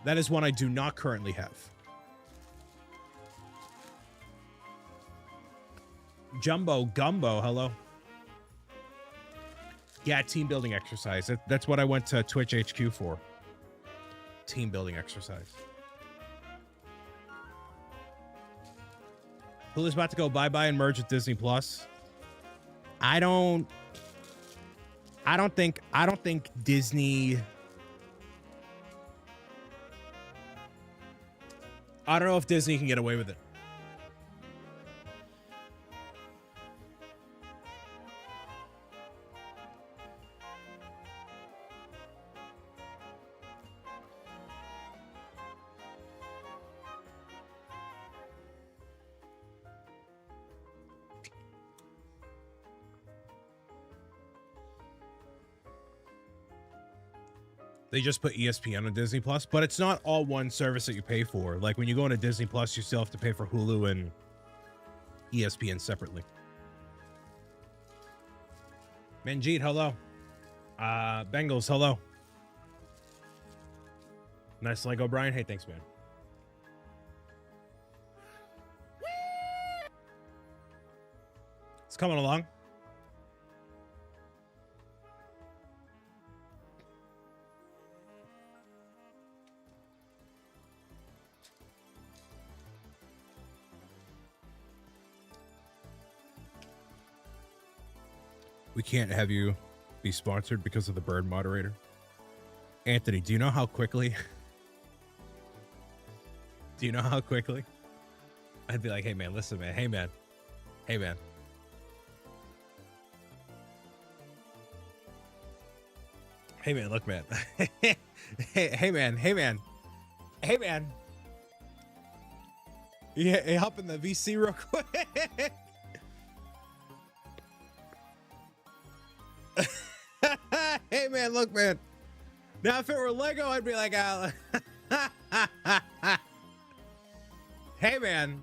that is one I do not currently have. Jumbo Gumbo, hello. Yeah, team building exercise. That's what I went to Twitch HQ for. Team building exercise. Hulu's about to go bye-bye and merge with Disney Plus. I don't think Disney. I don't know if Disney can get away with it. They just put ESPN on Disney Plus, but it's not all one service that you pay for. Like when you go into Disney Plus, you still have to pay for Hulu and ESPN separately. Manjeet, hello. Bengals, hello. Nice Lego, Brian. Hey, thanks, man. It's coming along. We can't have you be sponsored because of the bird moderator. Anthony, do you know how quickly? Do you know how quickly? I'd be like, hey man, listen, man. Hey man. Hey man. Hey man, look, man. hey man. Hey man. Hey man. Yeah, hey, hop in the VC real quick. Hey man, look, man. Now if it were Lego, I'd be like, hey man.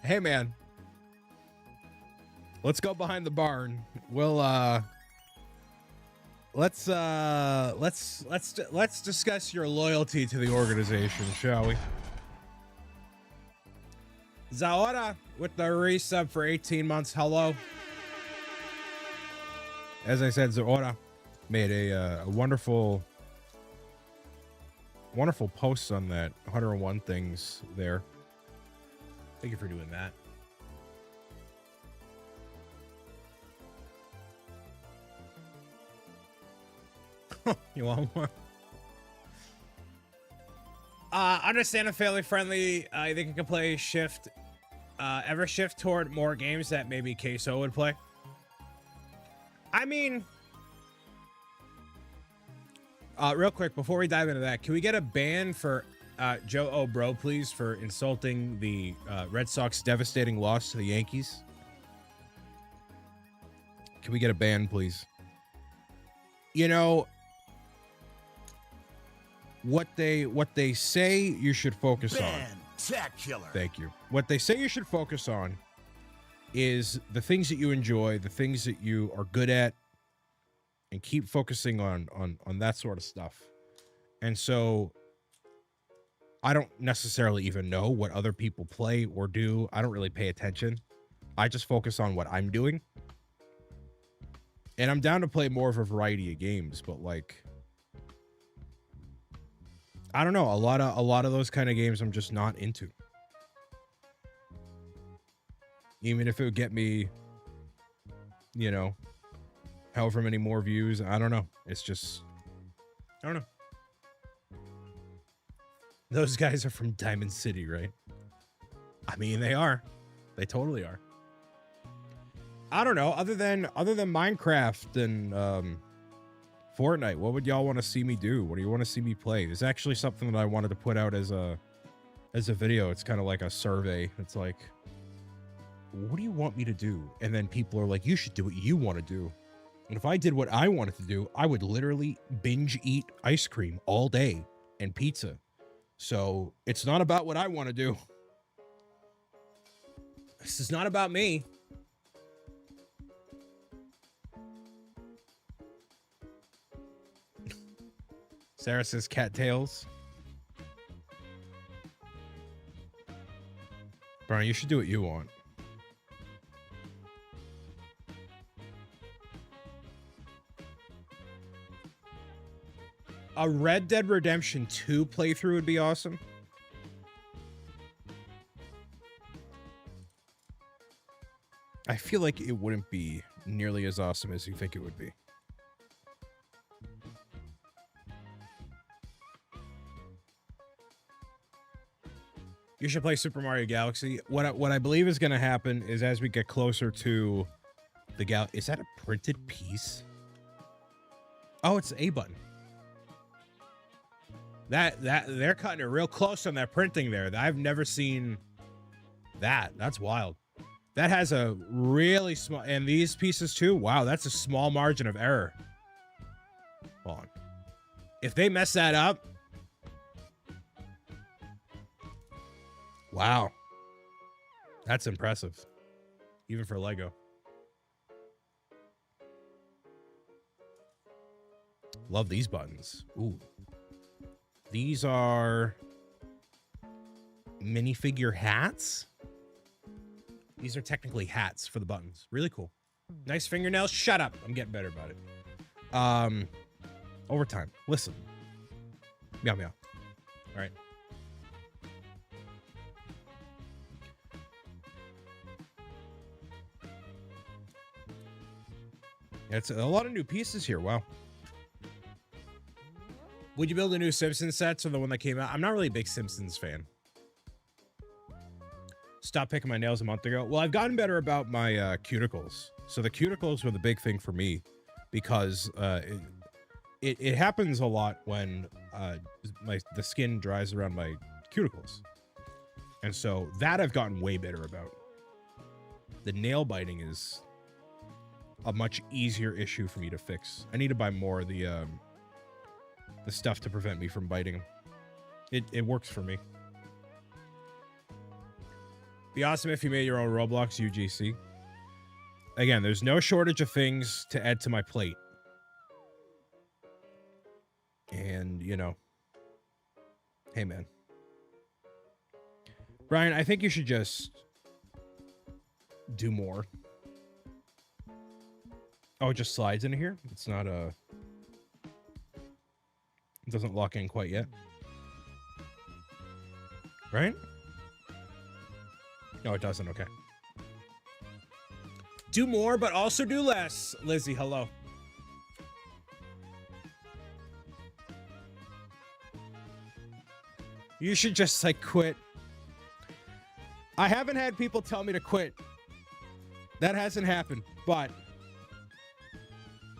Hey man. Let's go behind the barn. We'll let's discuss your loyalty to the organization, shall we? Zaora with the resub for 18 months. Hello. As I said, Zora made a wonderful post on that 101 things there. Thank you for doing that. You want more? Understand and family friendly. I think you can play shift, ever shift toward more games that maybe Queso would play. I mean, real quick, before we dive into that, can we get a ban for Joe O'Bro, please, for insulting the Red Sox devastating loss to the Yankees? Can we get a ban, please? You know, what they say you should focus on. Spectacular. Thank you. What they say you should focus on is the things that you enjoy, the things that you are good at, and keep focusing on that sort of stuff. And so I don't necessarily even know what other people play or do. I don't really pay attention. I just focus on what I'm doing. And I'm down to play more of a variety of games, but like, I don't know, a lot of those kind of games I'm just not into. Even if it would get me, you know, however many more views, I don't know. It's just, I don't know. Those guys are from Diamond City, right? I mean, they are. They totally are. I don't know. Other than Minecraft and Fortnite, what would y'all want to see me do? What do you want to see me play? There's actually something that I wanted to put out as a video. It's kind of like a survey. It's like, what do you want me to do? And then people are like, you should do what you want to do. And if I did what I wanted to do, I would literally binge eat ice cream all day and pizza. So it's not about what I want to do. This is not about me. Sarah says cattails. Brian, you should do what you want. A Red Dead Redemption 2 playthrough would be awesome. I feel like it wouldn't be nearly as awesome as you think it would be. You should play Super Mario Galaxy. What I believe is going to happen is as we get closer to the is that a printed piece? Oh, it's a button. That they're cutting it real close on that printing there. I've never seen that. That's wild. That has a really small, and these pieces too. Wow, that's a small margin of error. Hold on. If they mess that up, wow. That's impressive. Even for Lego. Love these buttons. Ooh. These are minifigure hats. These are technically hats for the buttons. Really cool. Nice fingernails. Shut up. I'm getting better about it. Overtime. Listen. Meow meow. All right. It's a lot of new pieces here. Wow. Would you build a new Simpsons set or the one that came out? I'm not really a big Simpsons fan. Stopped picking my nails a month ago. Well, I've gotten better about my cuticles. So the cuticles were the big thing for me because it happens a lot when the skin dries around my cuticles. And so that I've gotten way better about. The nail biting is a much easier issue for me to fix. I need to buy more of the stuff to prevent me from biting. It works for me. Be awesome if you made your own Roblox UGC. Again, there's no shortage of things to add to my plate. And, you know, hey, man. Brian, I think you should just do more. Oh, it just slides into here? It's not a... It doesn't lock in quite yet. Right? No, it doesn't. Okay. Do more, but also do less. Lizzie, hello. You should just like quit. I haven't had people tell me to quit. That hasn't happened, but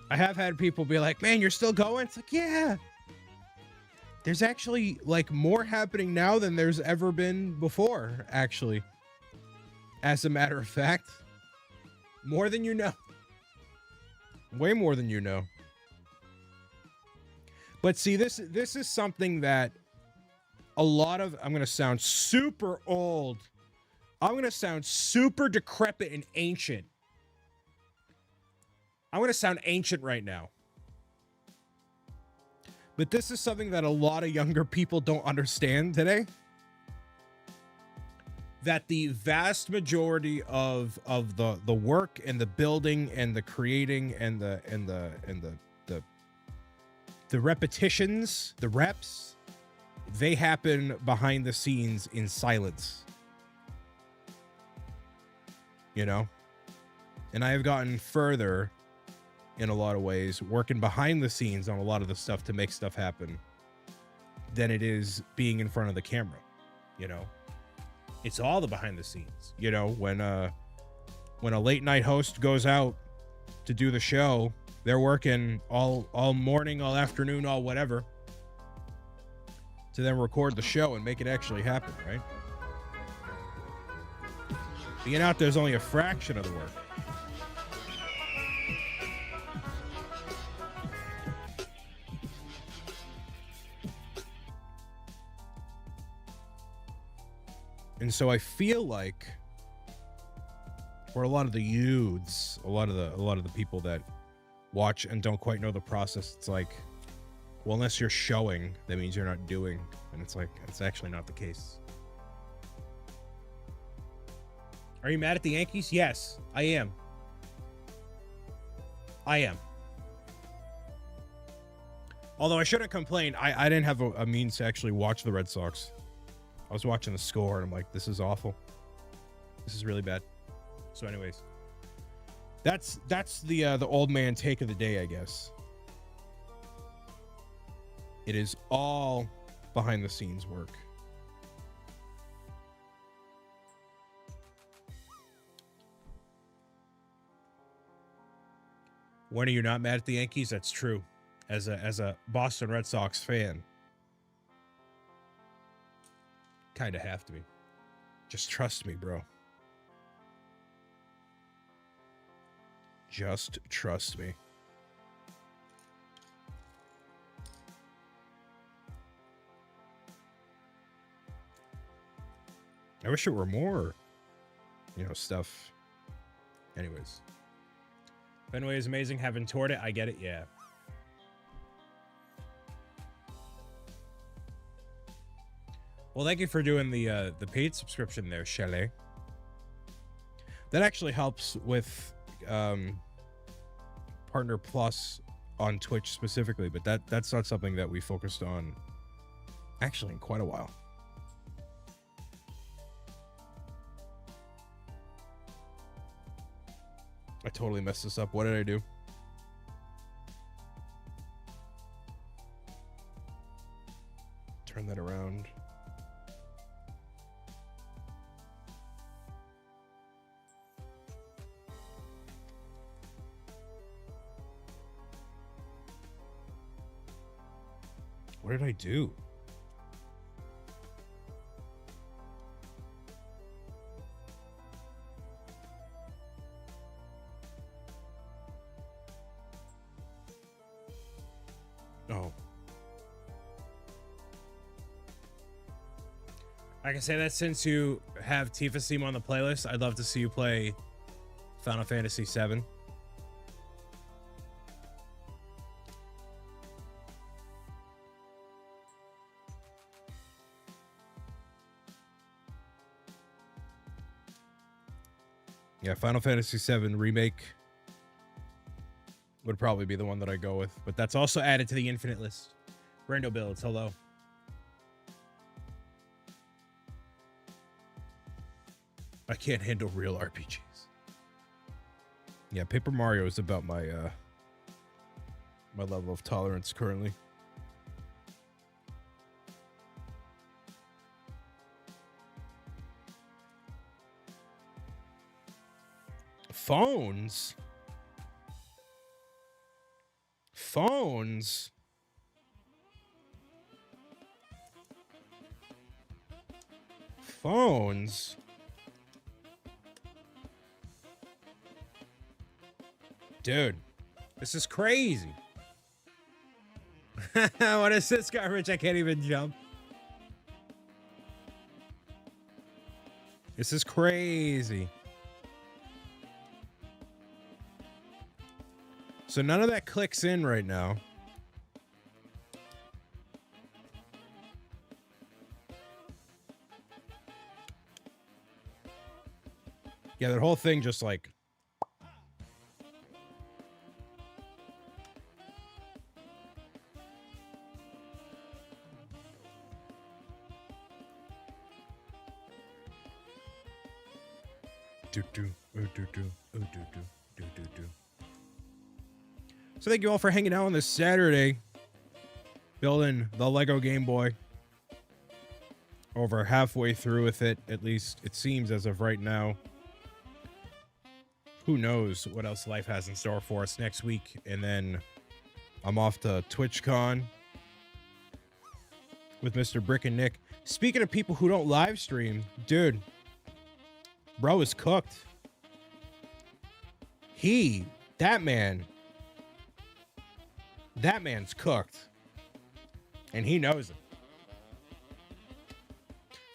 I have had people be like, man, you're still going? It's like, yeah. There's actually like more happening now than there's ever been before, actually. As a matter of fact, more than you know. Way more than you know. But see, this is something that a lot of, I'm going to sound super old. I'm going to sound super decrepit and ancient. I'm going to sound ancient right now. But this is something that a lot of younger people don't understand today. That the vast majority of the work and the building and the creating and the repetitions, the reps, they happen behind the scenes in silence. You know? And I have gotten further in a lot of ways, working behind the scenes on a lot of the stuff to make stuff happen than it is being in front of the camera, you know? It's all the behind the scenes, you know, when a late night host goes out to do the show, they're working all morning, all afternoon, all whatever to then record the show and make it actually happen, right? Being out there's only a fraction of the work. And so I feel like for a lot of the youths, a lot of the people that watch and don't quite know the process, it's like, well, unless you're showing, that means you're not doing. And it's like, it's actually not the case. Are you mad at the Yankees? Yes, I am. I am. Although I shouldn't complain. I didn't have a means to actually watch the Red Sox. I was watching the score and I'm like, this is awful. This is really bad. So anyways, that's the old man take of the day, I guess. It is all behind the scenes work. When are you not mad at the Yankees? That's true. As a Boston Red Sox fan, kind of have to be. Just trust me, bro. Just trust me. I wish it were more, you know, stuff. Anyways. Fenway is amazing. Haven't toured it. I get it. Yeah. Well, thank you for doing the paid subscription there, Chalet. That actually helps with Partner Plus on Twitch specifically, but that's not something that we focused on actually in quite a while. I totally messed this up. What did I do? Turn that around. What did I do? Oh. I can say that since you have Tifa's theme on the playlist, I'd love to see you play Final Fantasy VII. Yeah, Final Fantasy VII Remake would probably be the one that I go with, but that's also added to the infinite list. Brando Builds, hello. I can't handle real RPGs. Yeah, Paper Mario is about my my level of tolerance currently. Phones? Phones? Phones? Dude, this is crazy. What is this garbage? I can't even jump. This is crazy. So none of that clicks in right now. Yeah, that whole thing just like... So thank you all for hanging out on this Saturday, building the Lego Game Boy. Over halfway through with it, at least it seems as of right now. Who knows what else life has in store for us next week, and then I'm off to TwitchCon with Mr. Brick and Nick. Speaking of people who don't live stream, dude, bro is cooked. That man's cooked. And he knows it.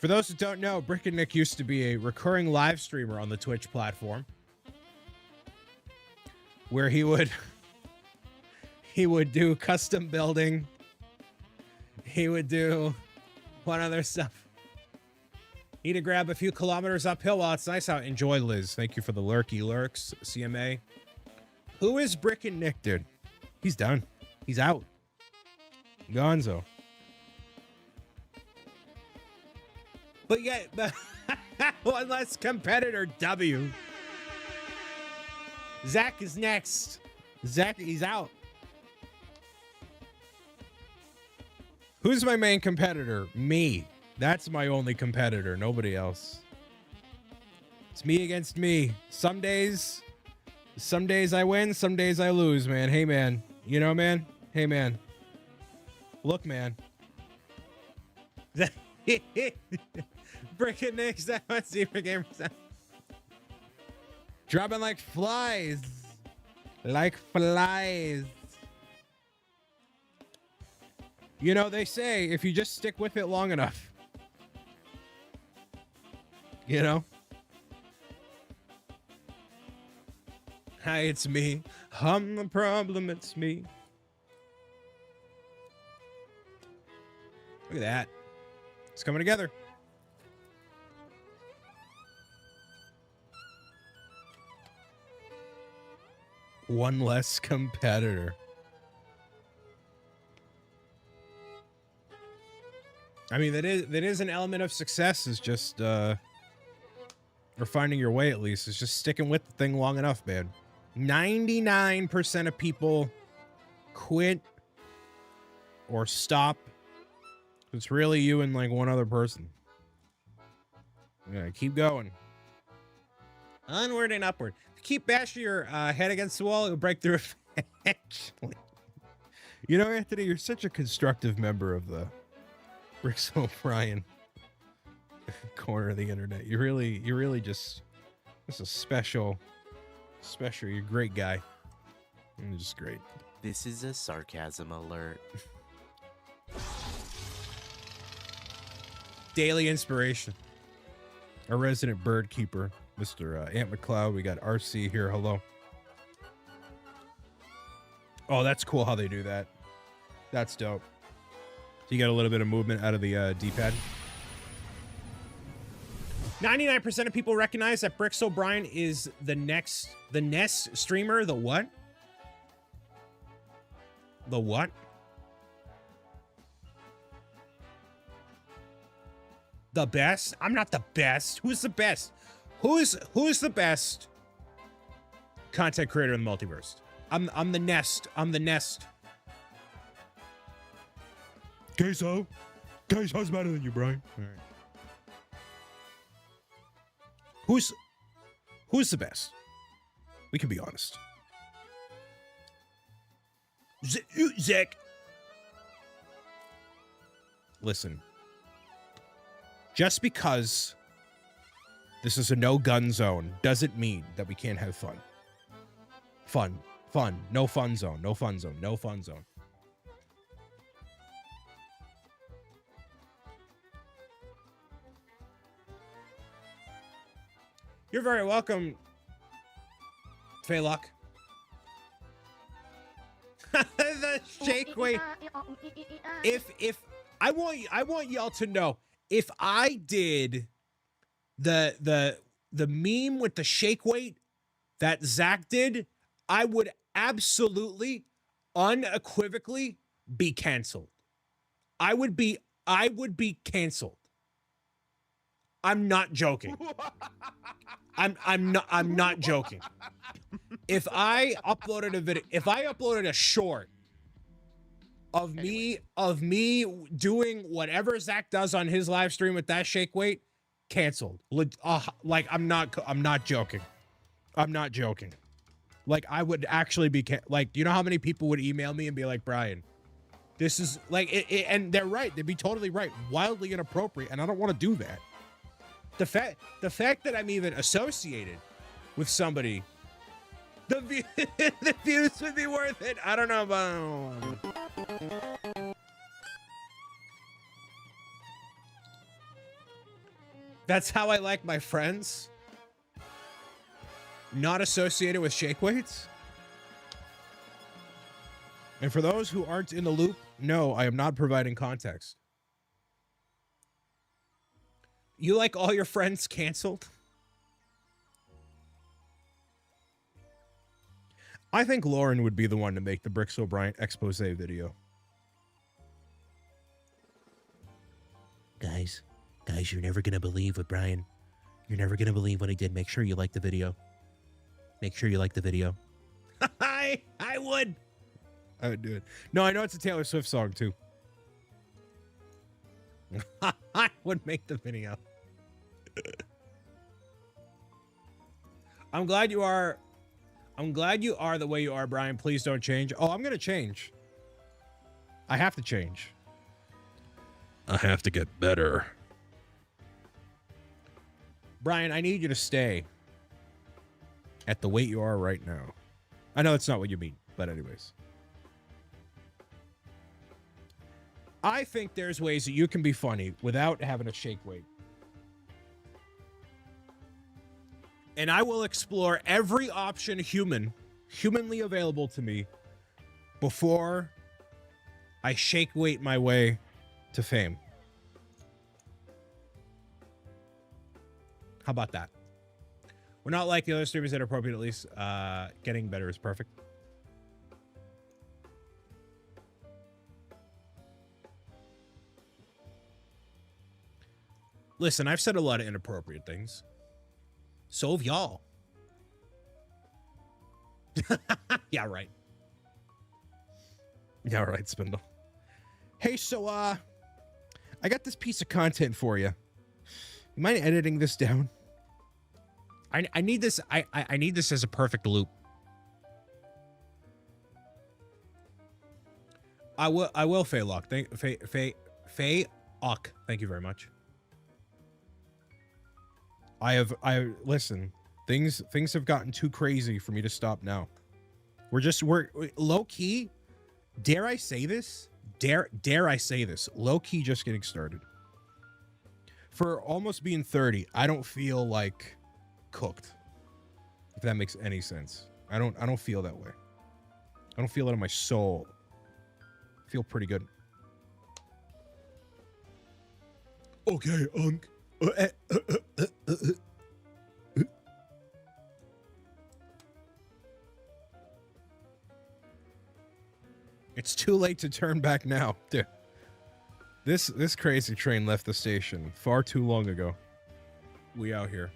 For those who don't know, Brick and Nick used to be a recurring live streamer on the Twitch platform, where he would do custom building. He would do one other stuff. Need to grab a few kilometers uphill while it's nice out. Enjoy, Liz. Thank you for the lurky lurks, CMA. Who is Brick and Nick, dude? He's done. He's out. Gonzo. But yet, one less competitor, W. Zach is next. Zach, he's out. Who's my main competitor? Me. That's my only competitor. Nobody else. It's me against me. Some days I win. Some days I lose, man. Hey, man. You know, man? Hey, man. Look, man. Brick and Nick's that much Zebra Gamers. Dropping like flies. Like flies. You know, they say if you just stick with it long enough. You know? Hi, it's me. I'm the problem, it's me. Look at that. It's coming together. One less competitor. I mean, that is an element of success, is just or finding your way, at least. It's just sticking with the thing long enough, man. 99% of people quit or stop. It's really you and like one other person. Yeah, keep going. Onward and upward. If you keep bashing your head against the wall, it'll break through eventually. You know, Anthony, you're such a constructive member of the BricksOBrian corner of the internet. You really just a special. You're a great guy. You're just great. This is a sarcasm alert. Daily inspiration. Our resident bird keeper, Mr. Ant McCloud. We got RC here. Hello. Oh, that's cool how they do that. That's dope. So you got a little bit of movement out of the D-pad. 99% of people recognize that BricksOBrian is the NES streamer. The what? The what? The best? I'm not the best. Who's the best? Who's the best content creator in the multiverse? I'm the Nest. I'm the Nest. Queso's better than you, Brian. All right. Who's the best? We can be honest. Zach. Listen. Just because this is a no-gun zone doesn't mean that we can't have fun. Fun. Fun. No fun zone. No fun zone. No fun zone. You're very welcome, Faylock. The shake weight. If I want y'all to know, if I did the meme with the shake weight that Zach did, I would absolutely, unequivocally be canceled. I would be canceled. I'm not joking. I'm not joking. If I uploaded a video, if I uploaded a short of me doing whatever Zach does on his live stream with that shake weight, canceled. Like I'm not joking. I'm not joking. Like I would actually be like, you know how many people would email me and be like, Brian, this is like and they're right. They'd be totally right. Wildly inappropriate, and I don't want to do that. The fact that I'm even associated with somebody, the views would be worth it. I don't know about. That's how I like my friends. Not associated with shake weights. And for those who aren't in the loop, no, I am not providing context. You like all your friends canceled? I think Lauren would be the one to make the BricksOBrian expose video. Guys, you're never going to believe what Brian... You're never going to believe what he did. Make sure you like the video. Make sure you like the video. I would. I would do it. No, I know it's a Taylor Swift song, too. I would make the video. I'm glad you are the way you are, Brian. Please don't change. Oh, I'm going to change. I have to change. I have to get better. Brian, I need you to stay at the weight you are right now. I know that's not what you mean, but anyways. I think there's ways that you can be funny without having a shake weight. And I will explore every option humanly available to me before I shake weight my way to fame. How about that? We're not like the other streamers that are appropriate, at least. Getting better is perfect. Listen, I've said a lot of inappropriate things. So have y'all. Yeah, right. Yeah, right, Spindle. Hey, so, I got this piece of content for you. You mind editing this down? I need this. I need this as a perfect loop. I will, Faylock. Fay-Ock. Thank you very much. Listen, things have gotten too crazy for me to stop now. We're low key. Dare I say this? Dare I say this? Low key just getting started. For almost being 30, I don't feel like cooked. If that makes any sense. I don't feel that way. I don't feel it in my soul. I feel pretty good. Okay, Unk. It's too late to turn back now. Dude. This crazy train left the station far too long ago. We out here.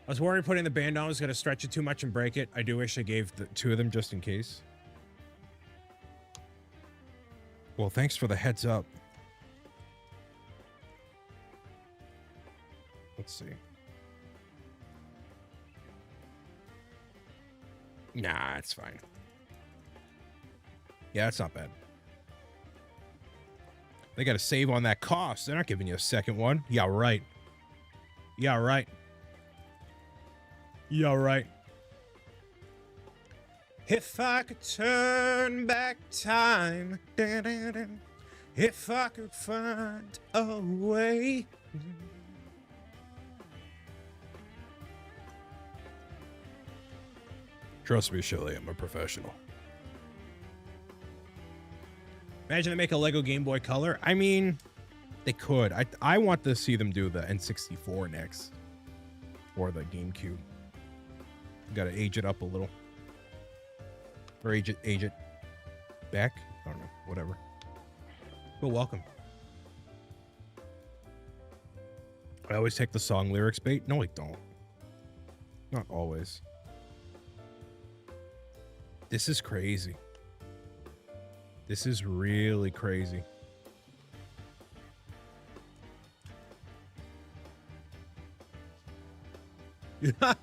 I was worried putting the band on was going to stretch it too much and break it. I do wish I gave the two of them just in case. Well, thanks for the heads up. Let's see. Nah, it's fine. Yeah, it's not bad. They got to save on that cost. They're not giving you a second one. Yeah, right. Yeah, right. Yeah, right. If I could turn back time, if I could find a way. Trust me, Shelly, I'm a professional. Imagine they make a Lego Game Boy Color. I mean, they could. I want to see them do the N64 next. Or the GameCube. Gotta age it up a little. Or age it back. I don't know. Whatever. But welcome. I always take the song lyrics bait. No, I don't. Not always. This is crazy. This is really crazy.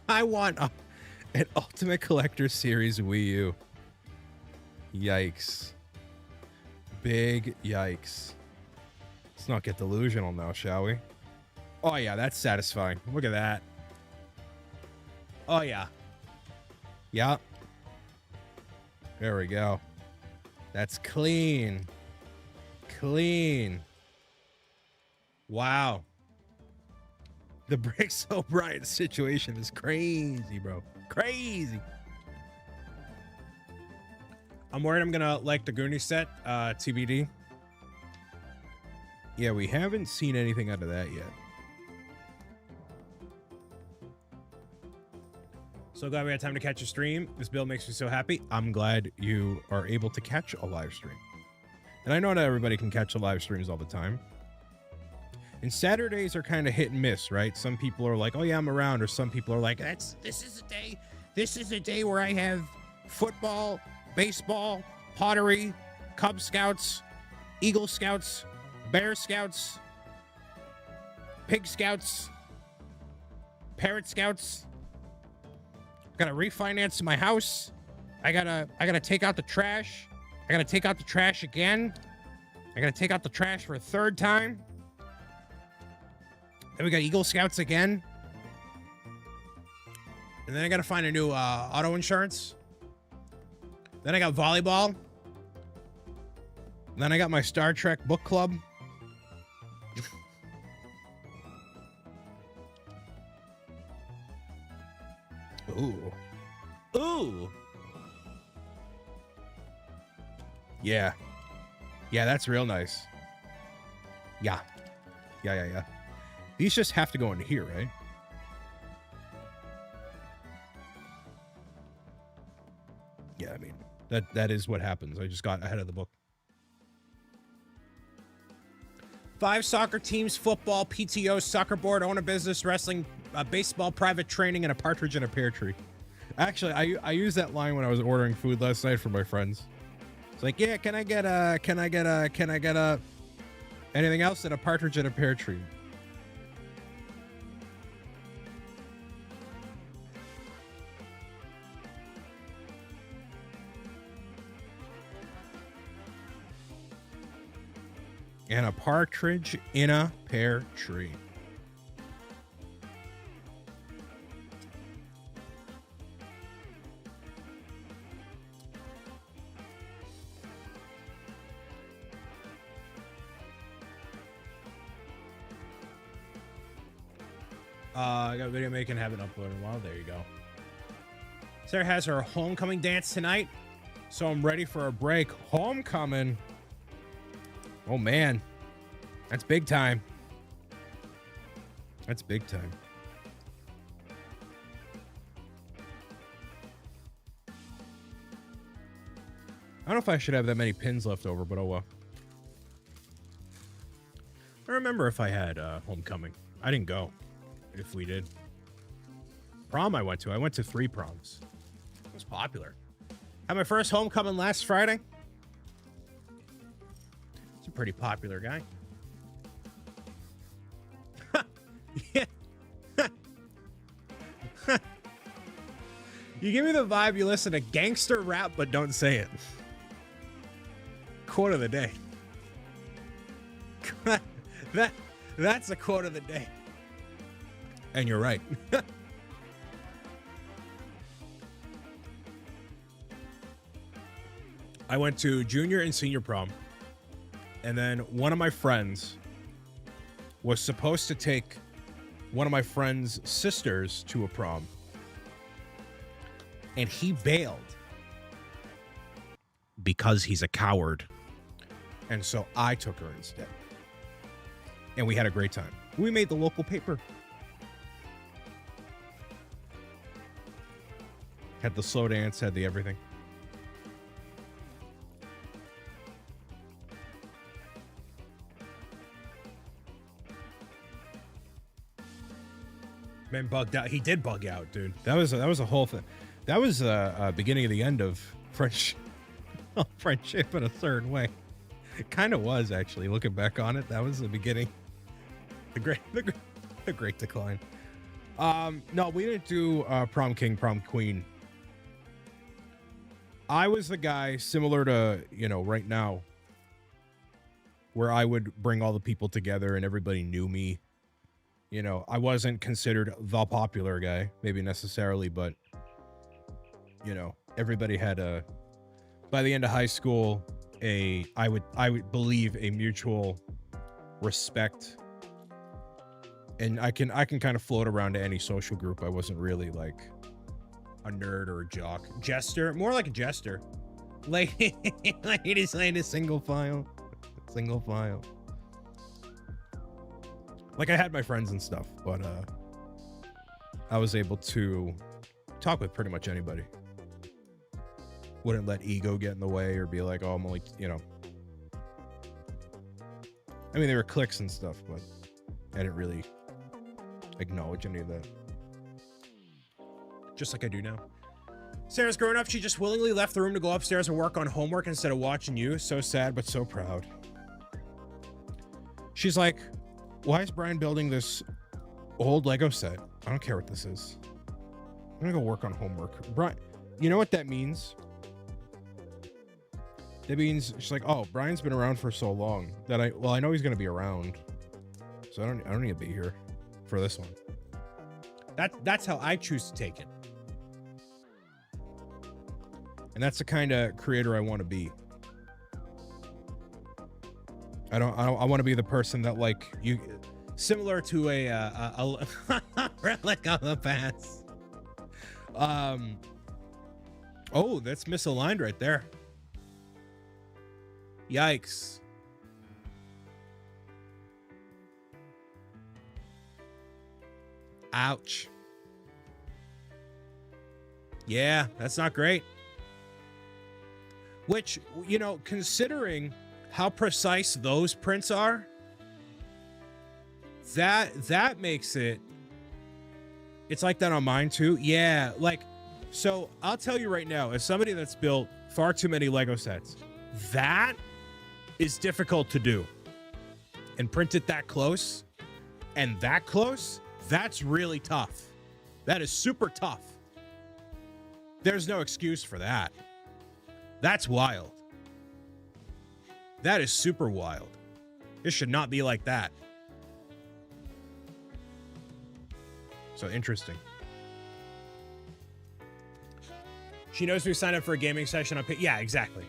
I want an Ultimate Collector Series Wii U. Yikes. Big yikes. Let's not get delusional now, shall we? Oh, yeah, that's satisfying. Look at that. Oh, yeah. Yeah. There we go. That's clean. Clean. Wow. The BricksOBrian situation is crazy, bro. Crazy. I'm worried I'm gonna like the Goonie set, TBD. Yeah, we haven't seen anything out of that yet. So glad we had time to catch a stream. This build makes me so happy. I'm glad you are able to catch a live stream. And I know not everybody can catch a live streams all the time. And Saturdays are kind of hit and miss, right? Some people are like, oh yeah, I'm around. Or some people are like, this is a day where I have football, baseball, pottery, Cub Scouts, Eagle Scouts, Bear Scouts, Pig Scouts, Parrot Scouts. Gotta refinance my house. I gotta take out the trash. I gotta take out the trash again. I gotta take out the trash for a third time. Then we got Eagle Scouts again. And then I gotta find a new auto insurance. Then I got volleyball. And then I got my Star Trek book club. Ooh. Ooh. Yeah. Yeah, that's real nice. Yeah. Yeah. These just have to go into here, right? Yeah, I mean, that is what happens. I just got ahead of the book. 5 soccer teams, football, PTO, soccer board, own a business, wrestling, baseball, private training, and a partridge in a pear tree. Actually, I used that line when I was ordering food last night for my friends. It's like, yeah, can I get anything else? And a partridge in a pear tree. And a partridge in a pear tree. I got video making, haven't uploaded in a while. There you go. Sarah has her homecoming dance tonight, so I'm ready for a break. Homecoming. Oh man, that's big time. That's big time. I don't know if I should have that many pins left over, but oh well. I remember if I had homecoming. I didn't go. If we did. Prom I went to 3 proms. It was popular. Had my first homecoming last Friday. He's a pretty popular guy. Yeah. You give me the vibe you listen to gangster rap, but don't say it. Quote of the day. That's a quote of the day. And you're right. I went to junior and senior prom. And then one of my friends was supposed to take one of my friend's sisters to a prom. And he bailed because he's a coward. And so I took her instead. And we had a great time. We made the local paper. Had the slow dance, had the everything. Man bugged out. He did bug out, dude. That was a whole thing. That was beginning of the end of friendship in a certain way. It kind of was, actually, looking back on it. That was the beginning. The great decline. No, we didn't do prom king, prom queen. I was the guy similar to, right now, where I would bring all the people together and everybody knew me. I wasn't considered the popular guy, maybe necessarily, but, everybody had by the end of high school, I would believe a mutual respect. And I can kind of float around to any social group. I wasn't really like a nerd or a jock. Jester, more like a jester. Ladies laying a single file. Single file. Like, I had my friends and stuff, but I was able to talk with pretty much anybody. Wouldn't let ego get in the way or be like, oh, I'm only, I mean, they were cliques and stuff, but I didn't really acknowledge any of that. Just like I do now. Sarah's grown up. She just willingly left the room to go upstairs and work on homework instead of watching you. So sad, but so proud. She's like, why is Brian building this old Lego set? I don't care what this is. I'm gonna go work on homework. Brian, you know what that means? That means she's like, oh, Brian's been around for so long that I know he's gonna be around, so I don't need to be here for this one. That's how I choose to take it, and that's the kind of creator I want to be. I want to be the person that, like, you, similar to a relic of the past. Oh, that's misaligned right there. Yikes. Ouch. Yeah, that's not great. Which, considering how precise those prints are, that makes it's like that on mine too. Yeah, like, so I'll tell you right now, as somebody that's built far too many Lego sets, that is difficult to do. And print it that close and that close, that's really tough. That is super tough. There's no excuse for that. That's wild. That is super wild. It should not be like that. So interesting. She knows we signed up for a gaming session on yeah, exactly.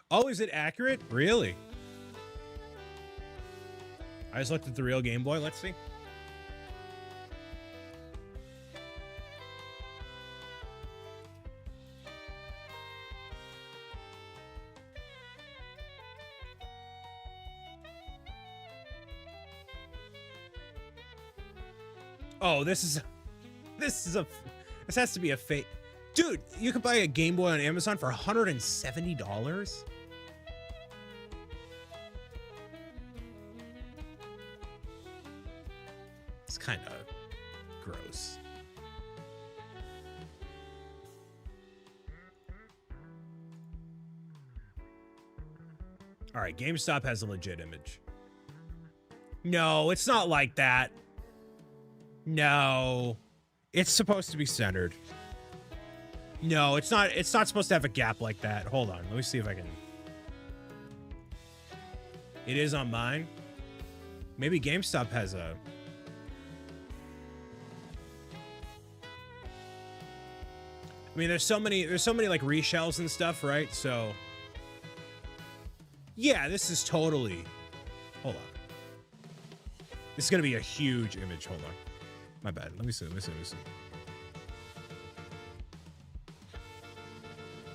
Oh, is it accurate? Really? I just looked at the real Game Boy. Let's see. Oh, this has to be a fake. Dude, you could buy a Game Boy on Amazon for $170? It's kind of gross. All right, GameStop has a legit image. No, it's not like that. No. It's supposed to be centered. No, it's not. It's not supposed to have a gap like that. Hold on. Let me see if I can. It is on mine. Maybe GameStop has a... I mean, there's so many like reshells and stuff, right? So yeah, this is totally... Hold on. This is going to be a huge image. Hold on. My bad. Let me see.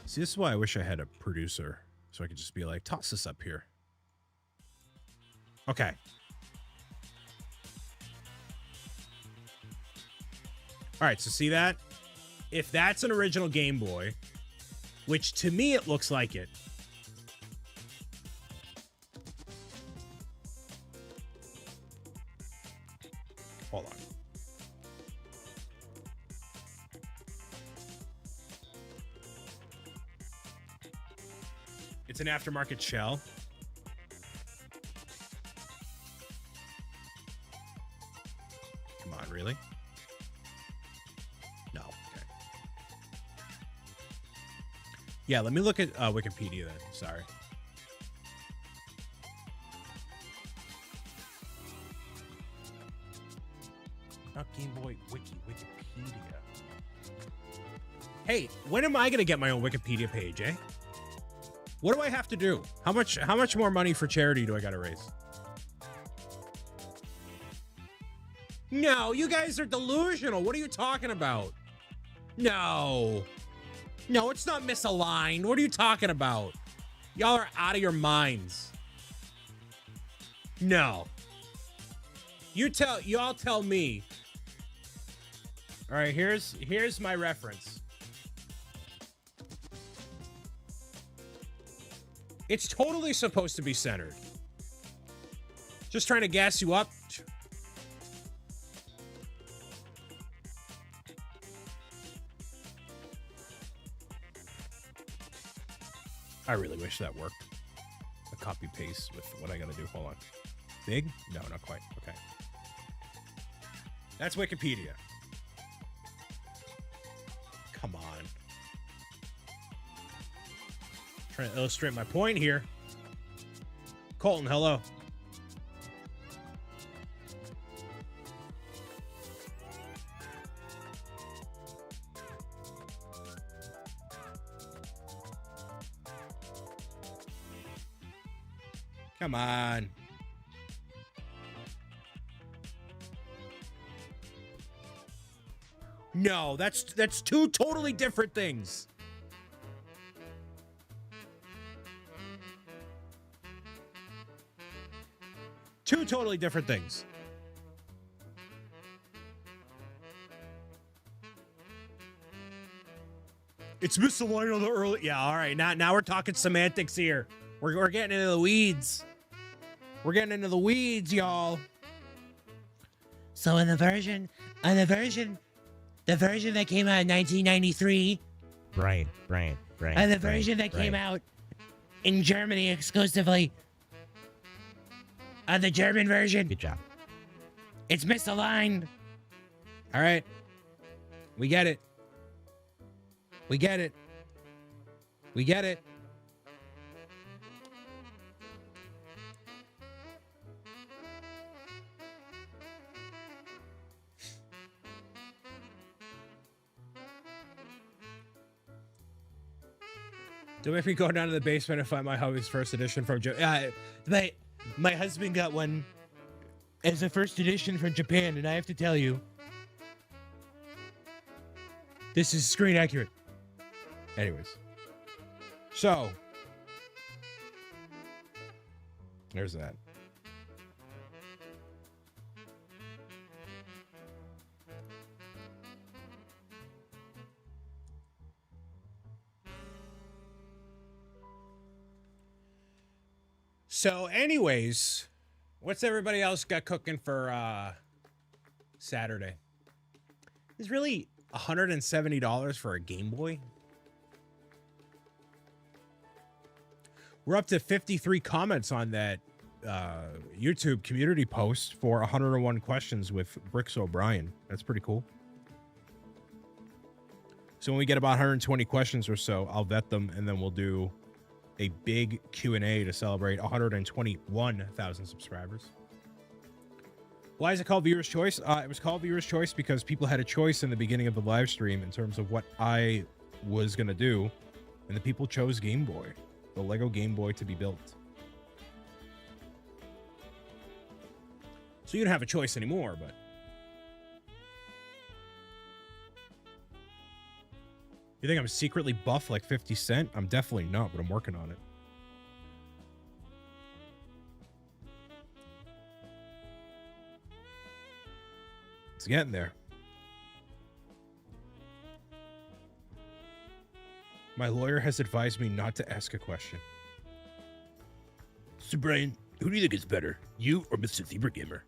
See, this is why I wish I had a producer, so I could just be like, toss this up here. Okay. All right, so see that? If that's an original Game Boy, which to me it looks like it. Hold on. It's an aftermarket shell. Come on, really? No. Okay. Yeah, let me look at Wikipedia then. Sorry. Not Game Boy Wikipedia. Hey, when am I gonna get my own Wikipedia page, eh? What do I have to do? How much more money for charity do I gotta raise? No, you guys are delusional. What are you talking about? No. No, it's not misaligned. What are you talking about? Y'all are out of your minds. No. Y'all tell me. All right, here's my reference. It's totally supposed to be centered. Just trying to gas you up. I really wish that worked. A copy paste with what I gotta do. Hold on. Big? No, not quite. Okay. That's Wikipedia. Come on. Trying to illustrate my point here. Colton, hello. Come on. No, that's two totally different things. Two totally different things. It's misaligned on the early. Yeah, all right. Now we're talking semantics here. We're getting into the weeds. We're getting into the weeds, y'all. So in the version that came out in 1993, Brian. and the version that came out in Germany exclusively, the German version, Good job. it's misaligned. All right, we get it. We get it. We get it. Don't make me go down to the basement and find my hubby's first edition from Japan. My husband got one as a first edition from Japan, and I have to tell you, this is screen accurate. Anyways, so there's that. So anyways, what's everybody else got cooking for Saturday? It's really $170 for a Game Boy. We're up to 53 comments on that YouTube community post for 101 questions with BricksOBrian. That's pretty cool. So when we get about 120 questions or so, I'll vet them, and then we'll do a big Q&A to celebrate 121,000 subscribers. Why is it called Viewer's Choice? It was called Viewer's Choice because people had a choice in the beginning of the live stream in terms of what I was going to do, and the people chose Game Boy, the Lego Game Boy to be built. So you don't have a choice anymore, but... You think I'm secretly buff like 50 Cent? I'm definitely not, but I'm working on it. It's getting there. My lawyer has advised me not to ask a question. So, Brian, who do you think is better, you or Mr. Zebra Gamer?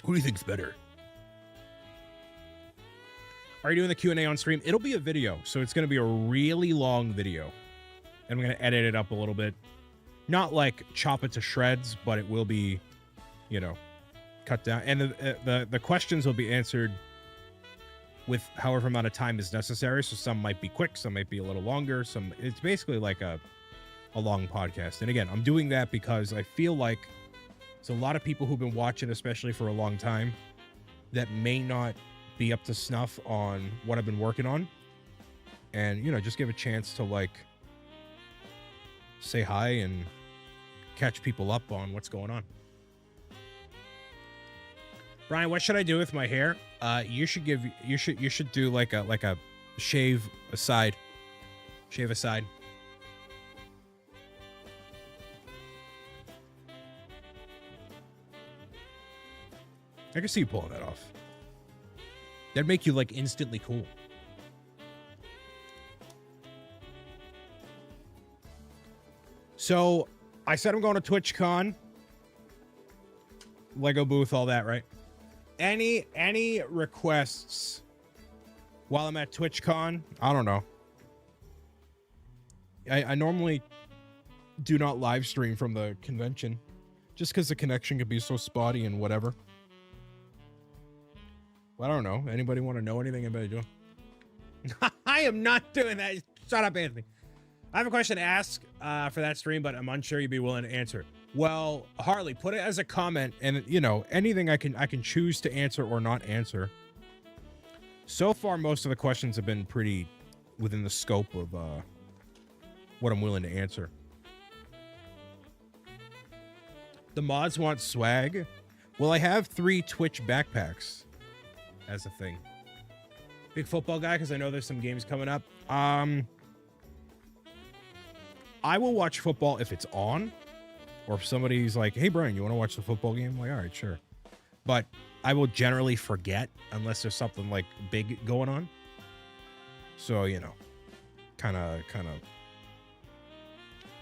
Who do you think's better? Are you doing the Q&A on stream? It'll be a video, so it's going to be a really long video. And I'm going to edit it up a little bit. Not like chop it to shreds, but it will be, you know, cut down. And the questions will be answered with however amount of time is necessary. So some might be quick, some might be a little longer. It's basically like a long podcast. And again, I'm doing that because I feel like there's a lot of people who've been watching, especially for a long time, that may not be up to snuff on what I've been working on. And, you know, just give a chance to, like, say hi and catch people up on what's going on. Brian, what should I do with my hair? You should do like a shave aside. Shave aside. I can see you pulling that off. That'd make you, like, instantly cool. So, I said I'm going to TwitchCon. Lego booth, all that, right? Any requests while I'm at TwitchCon? I don't know. I normally do not live stream from the convention. Just because the connection could be so spotty and whatever. Well, I don't know. Anybody want to know anything about doing? I am not doing that. Shut up, Anthony. I have a question to ask for that stream, but I'm unsure you'd be willing to answer. Well, Harley, put it as a comment, and, you know, anything I can choose to answer or not answer. So far, most of the questions have been pretty within the scope of what I'm willing to answer. The mods want swag. Well, I have 3 Twitch backpacks as a thing. Big football guy, because I know there's some games coming up. I will watch football if it's on, or if somebody's like, hey, Brian, you want to watch the football game? I'm like, all right, sure. But I will generally forget unless there's something, like, big going on. So, you know, kind of.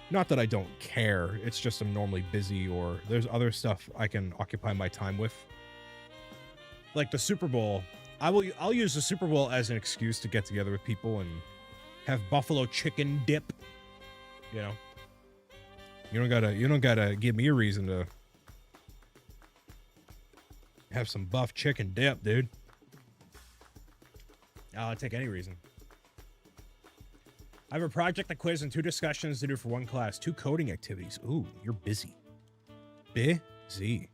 Not that I don't care. It's just I'm normally busy, or there's other stuff I can occupy my time with. Like the Super Bowl, I'll use the Super Bowl as an excuse to get together with people and have buffalo chicken dip. You know, you don't gotta give me a reason to have some buff chicken dip, dude. I'll take any reason. I have a project, a quiz, and 2 discussions to do for 1 class. 2 coding activities. Ooh, you're busy. Busy.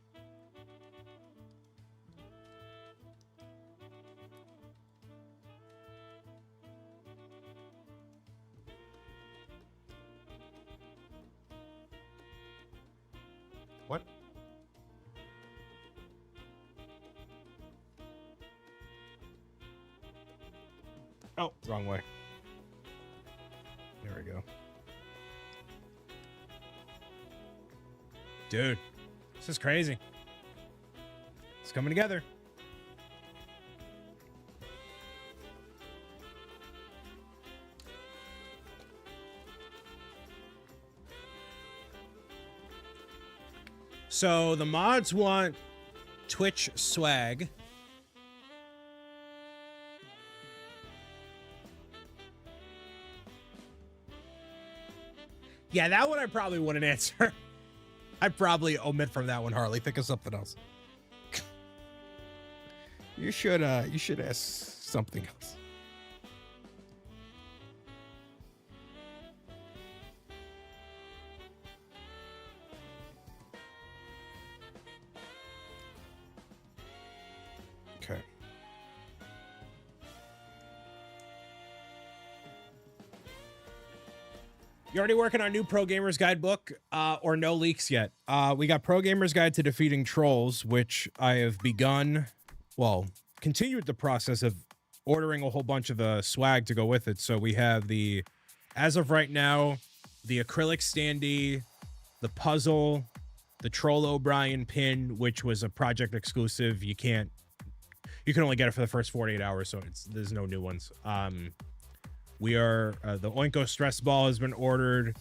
What? Oh, wrong way. There we go. Dude, this is crazy. It's coming together. So the mods want Twitch swag. Yeah, that one I probably wouldn't answer. I'd probably omit from that one, Harley. Think of something else. You should ask something else. Okay. You already working on new Pro Gamers Guidebook or no leaks yet? We got Pro Gamers Guide to Defeating Trolls, which I have begun, well, continued the process of ordering a whole bunch of swag to go with it. So we have the, as of right now, the acrylic standee, the puzzle, the Troll O'Brien pin, which was a project exclusive. You can only get it for the first 48 hours, so there's no new ones. We are, the Oinko stress ball has been ordered.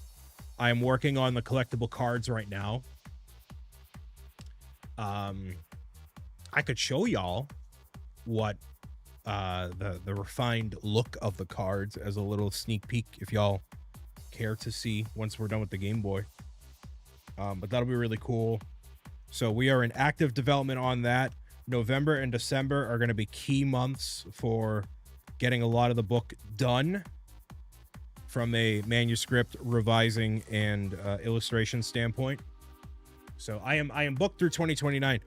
I am working on the collectible cards right now. I could show y'all what the refined look of the cards as a little sneak peek if y'all care to see once we're done with the Game Boy. But that'll be really cool. So we are in active development on that. November and December are going to be key months for getting a lot of the book done from a manuscript, revising, and illustration standpoint. So I am booked through 2029.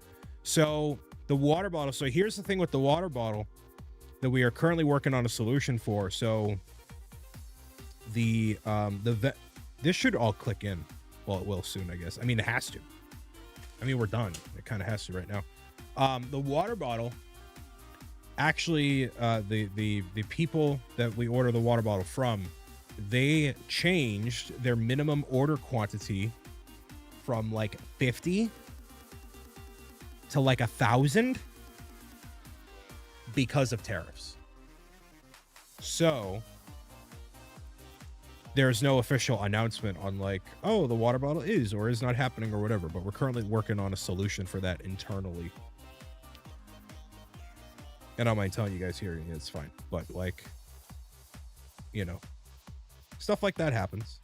So the water bottle. So here's the thing with the water bottle that we are currently working on a solution for. So this should all click in. Well, it will soon, I guess. I mean, it has to. I mean, we're done. It kind of has to right now. The water bottle, actually, the people that we order the water bottle from, they changed their minimum order quantity from like 50 to like 1,000 because of tariffs. So there's no official announcement on like, oh, the water bottle is or is not happening or whatever, but we're currently working on a solution for that internally. And I don't mind telling you guys here, it's fine. But like, you know, stuff like that happens.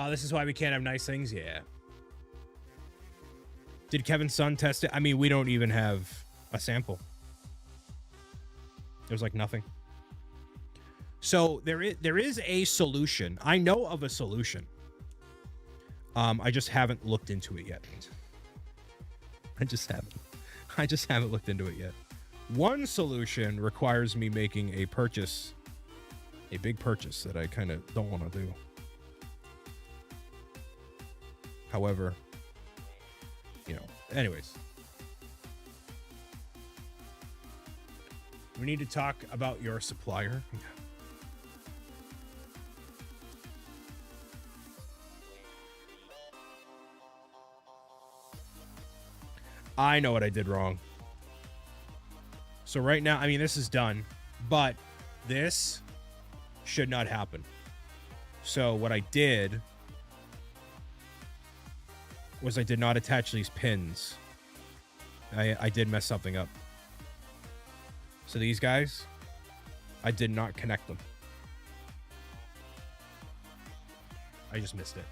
This is why we can't have nice things. Yeah. Did Kevin's son test it? I mean, we don't even have a sample. There's like nothing. So there is a solution. I know of a solution. I just haven't looked into it yet. I just haven't looked into it yet. One solution requires me making a purchase, a big purchase that I kind of don't want to do. However, you know, anyways. We need to talk about your supplier. I know what I did wrong. So right now, I mean, this is done, but this should not happen. So what I did was I did not attach these pins. I did mess something up. So these guys, I did not connect them. I just missed it.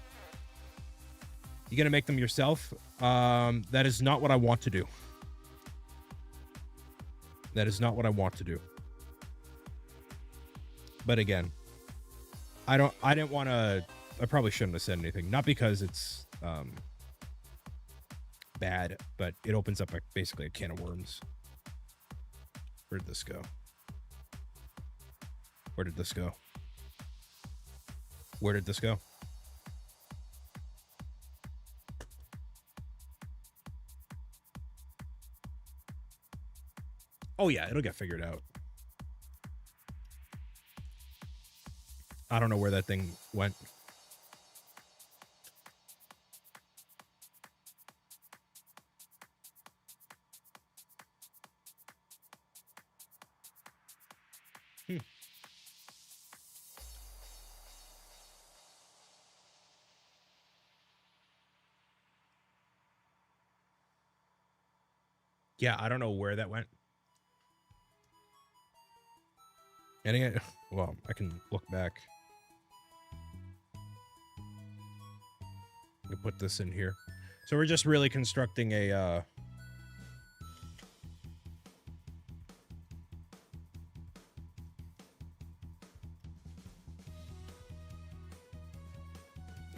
You gonna make them yourself? That is not what I want to do. That is not what I want to do. But again, I didn't want to, I probably shouldn't have said anything. Not because it's bad, but it opens up basically a can of worms. Where did this go? Where did this go? Where did this go? Oh yeah, it'll get figured out. I don't know where that thing went. Yeah, I don't know where that went. Well, I can look back. I can put this in here. So we're just really constructing a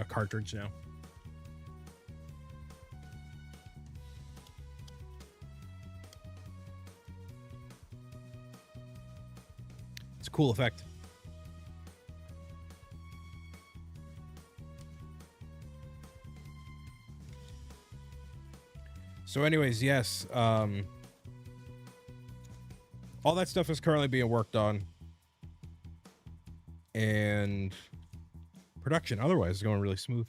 cartridge now. It's a cool effect. So anyways, yes, all that stuff is currently being worked on, and production otherwise is going really smooth.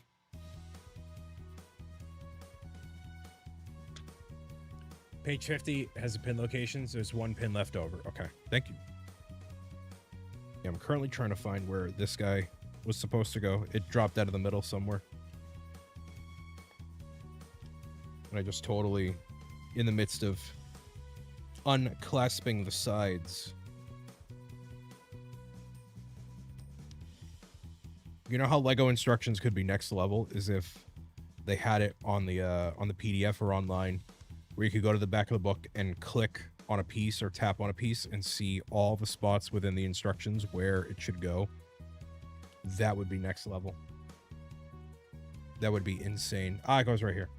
Page 50 has the pin locations. There's one pin left over. Okay, thank you. Yeah, I'm currently trying to find where this guy was supposed to go. It dropped out of the middle somewhere. And I just totally, in the midst of unclasping the sides. You know how Lego instructions could be next level is if they had it on the PDF or online, where you could go to the back of the book and click on a piece or tap on a piece and see all the spots within the instructions where it should go. That would be next level. That would be insane. Ah, it goes right here.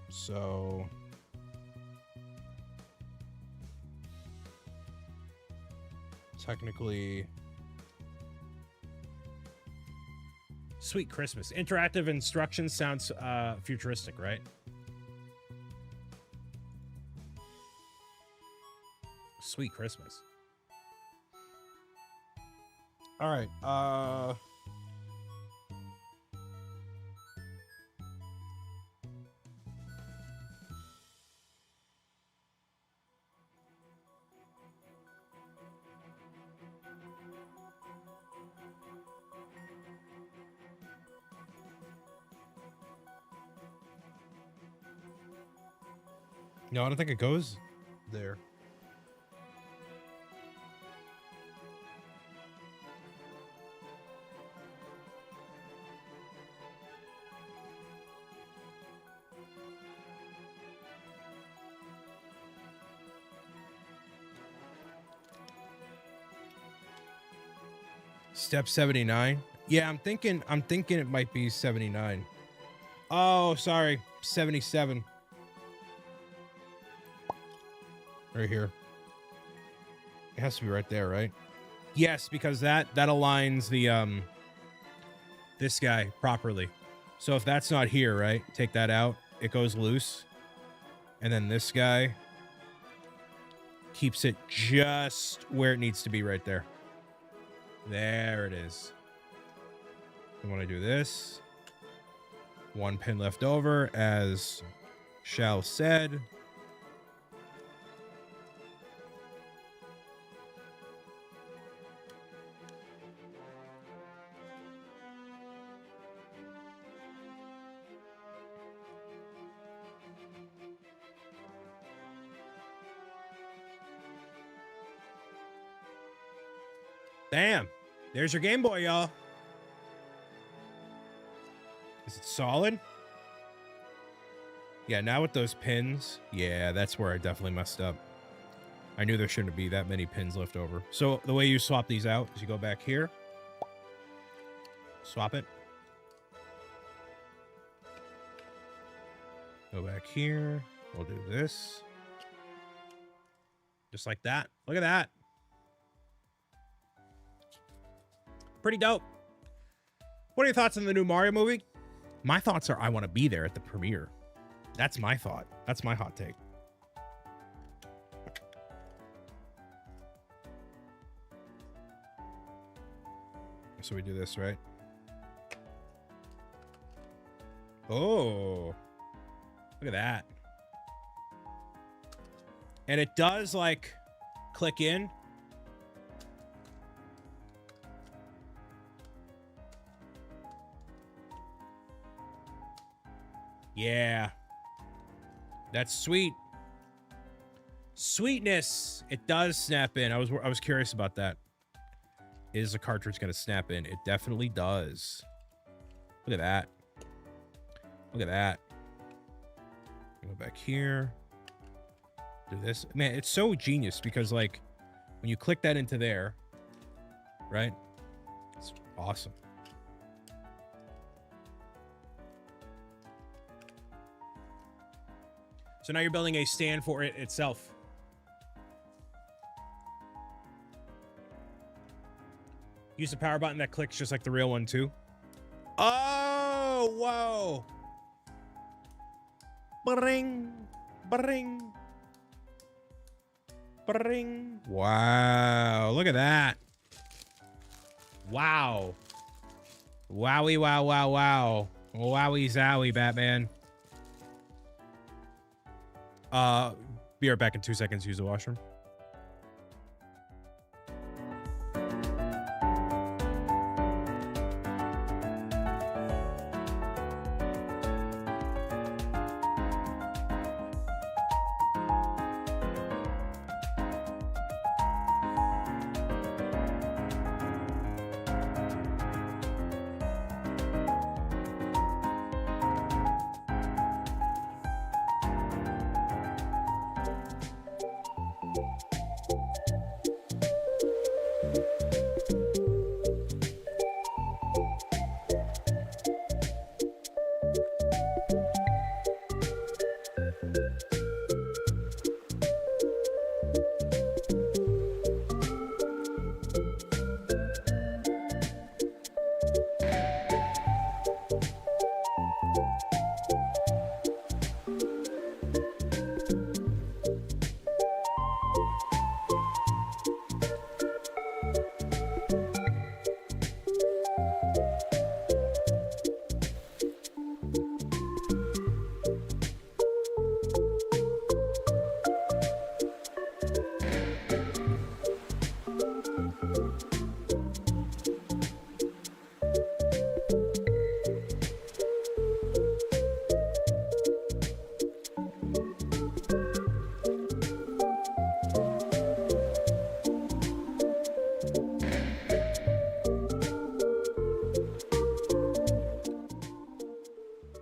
So technically, Sweet Christmas. Interactive instructions sounds futuristic, right? Sweet Christmas. All right. No, I don't think it goes there. Step 79. Yeah, I'm thinking it might be 79. Oh, sorry. 77. Right here. It has to be right there, right? Yes, because that aligns the this guy properly. So if that's not here, right? Take that out. It goes loose. And then this guy keeps it just where it needs to be right there. There it is. And when I do this, one pin left over, as Shal said. Damn. There's your Game Boy, y'all. Is it solid? Yeah, now with those pins, yeah, that's where I definitely messed up. I knew there shouldn't be that many pins left over. So the way you swap these out is you go back here, swap it. Go back here. We'll do this. Just like that. Look at that. Pretty dope. What are your thoughts on the new Mario movie? My thoughts are I want to be there at the premiere. That's my thought. That's my hot take. So we do this, right? Oh, look at that. And it does like click in. Yeah. That's sweet. Sweetness. It does snap in. I was curious about that. Is the cartridge going to snap in? It definitely does. Look at that. Look at that. Go back here. Do this. Man, it's so genius because, like, when you click that into there, right? It's awesome. So now you're building a stand for it itself. Use the power button that clicks just like the real one, too. Oh, whoa. Bring, bring, bring. Wow, look at that. Wow. Wowie, wow, wow, wow. Wowie, zowie, Batman. Be right back in 2 seconds. Use the washroom.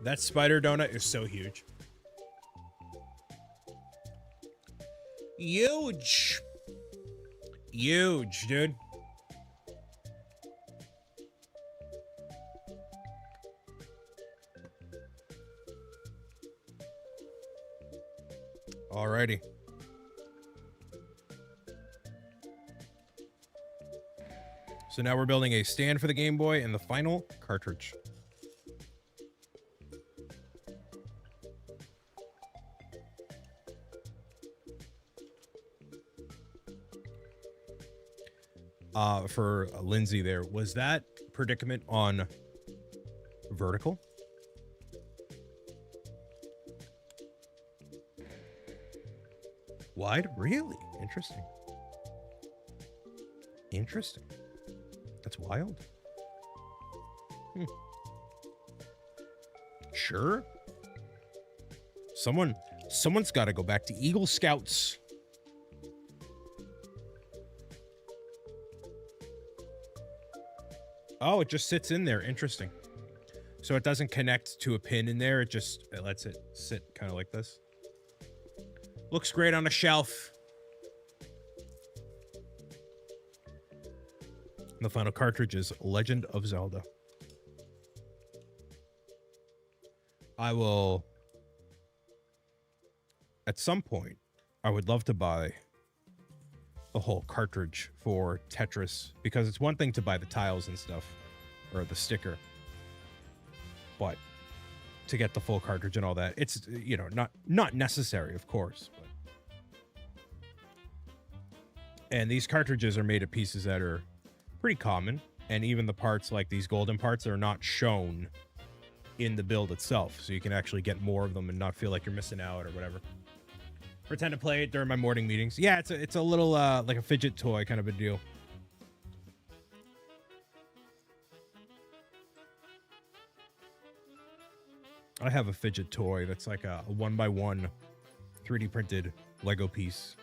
That spider donut is so huge. Huge. Huge, dude. Alrighty. So now we're building a stand for the Game Boy and the final cartridge. For Lindsay there, was that predicament on vertical? Wide? Really? Interesting. Interesting. That's wild. Sure. Someone's got to go back to Eagle Scouts. Oh, it just sits in there. Interesting. So it doesn't connect to a pin in there. It lets it sit kind of like this. Looks great on a shelf. And the final cartridge is Legend of Zelda. I will, at some point, I would love to buy the whole cartridge for Tetris, because it's one thing to buy the tiles and stuff, or the sticker, but to get the full cartridge and all that, it's, you know, not necessary, of course, but. And these cartridges are made of pieces that are pretty common, and even the parts, like these golden parts, are not shown in the build itself, so you can actually get more of them and not feel like you're missing out or whatever. Pretend to play it during my morning meetings. Yeah, it's a little like a fidget toy kind of a deal. I have a fidget toy that's like a 1x1 3D printed Lego piece.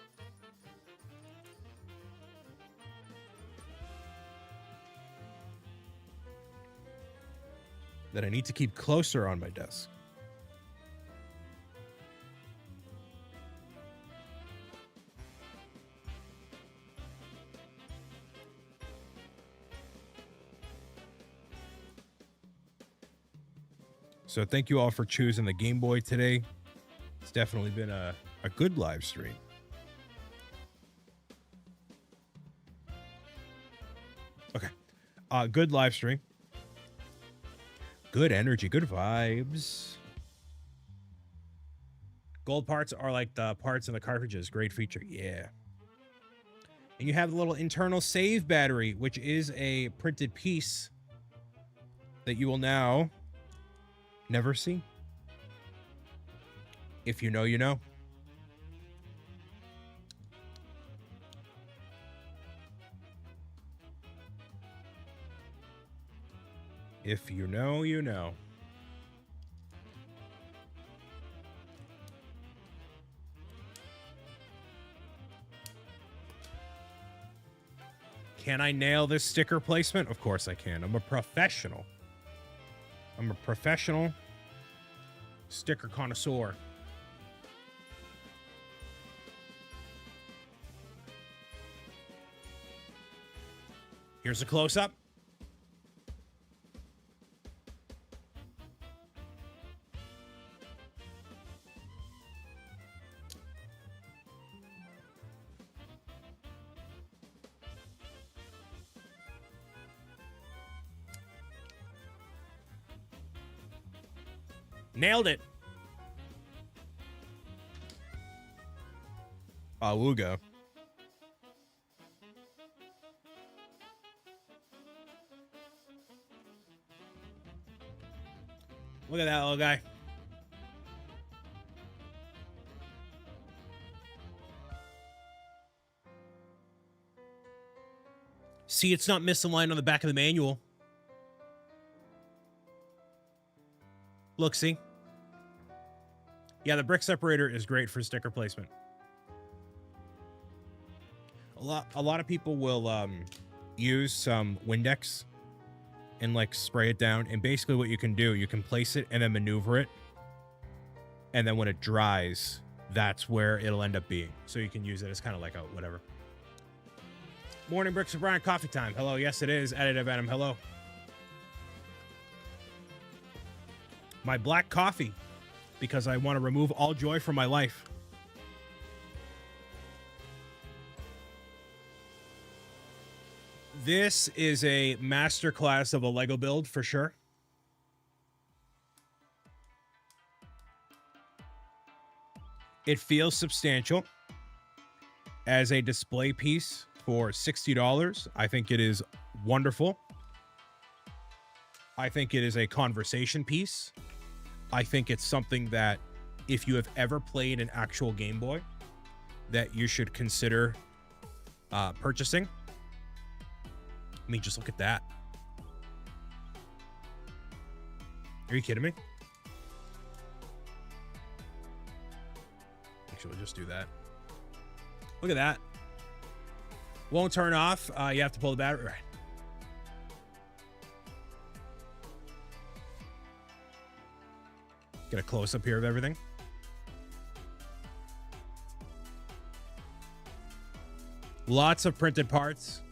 That I need to keep closer on my desk. So thank you all for choosing the Game Boy today. It's definitely been a good live stream. Okay. Good live stream. Good energy, good vibes. Gold parts are like the parts in the cartridges. Great feature. Yeah. And you have the little internal save battery, which is a printed piece that you will now never see. If you know, you know. If you know, you know. Can I nail this sticker placement? Of course I can. I'm a professional. I'm a professional sticker connoisseur. Here's a close-up. Nailed it. Awooga. Look at that little guy. See, it's not misaligned on the back of the manual. Look, see? Yeah, the brick separator is great for sticker placement. A lot of people will use some Windex and like spray it down. And basically what you can do, you can place it and then maneuver it. And then when it dries, that's where it'll end up being. So you can use it as kind of like a whatever. Morning, BricksOBrian, coffee time. Hello, yes it is. Additive Adam, hello. My black coffee, because I want to remove all joy from my life. This is a masterclass of a Lego build for sure. It feels substantial as a display piece for $60. I think it is wonderful. I think it is a conversation piece. I think it's something that if you have ever played an actual Game Boy, that you should consider purchasing. I mean, just look at that. Are you kidding me? Actually, we'll just do that. Look at that. Won't turn off. You have to pull the battery. Right. Get a close-up here of everything. Lots of printed parts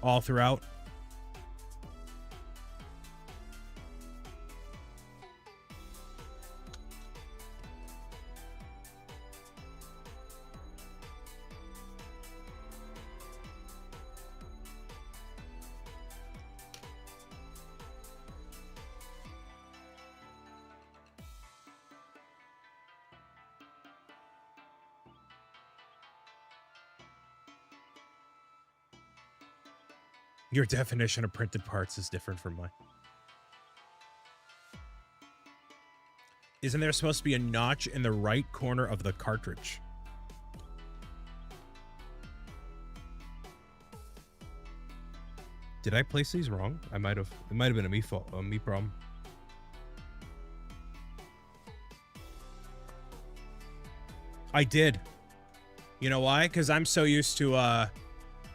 all throughout. Your definition of printed parts is different from mine. Isn't there supposed to be a notch in the right corner of the cartridge? Did I place these wrong? I might have. It might have been a me fault, a me problem. I did. You know why? Because I'm so used to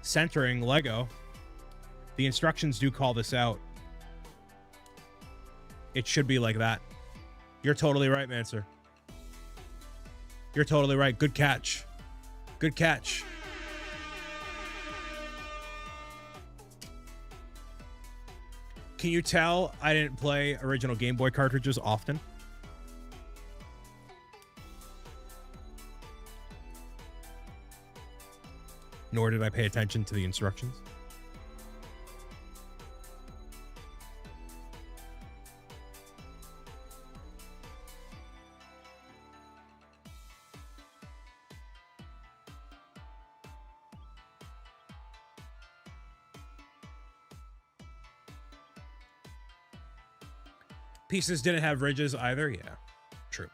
centering Lego. The instructions do call this out. It should be like that. You're totally right, Manser. You're totally right. Good catch. Good catch. Can you tell I didn't play original Game Boy cartridges often? Nor did I pay attention to the instructions. Pieces didn't have ridges either. Yeah, true.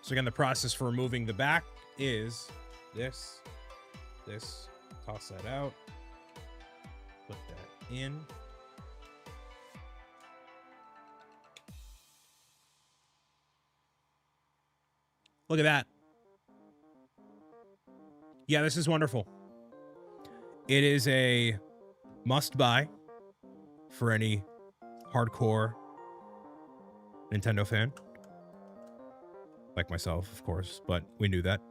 So again, the process for removing the back is this, toss that out, put that in. Look at that. Yeah, this is wonderful. It is a must buy for any hardcore Nintendo fan. Like myself, of course, but we knew that.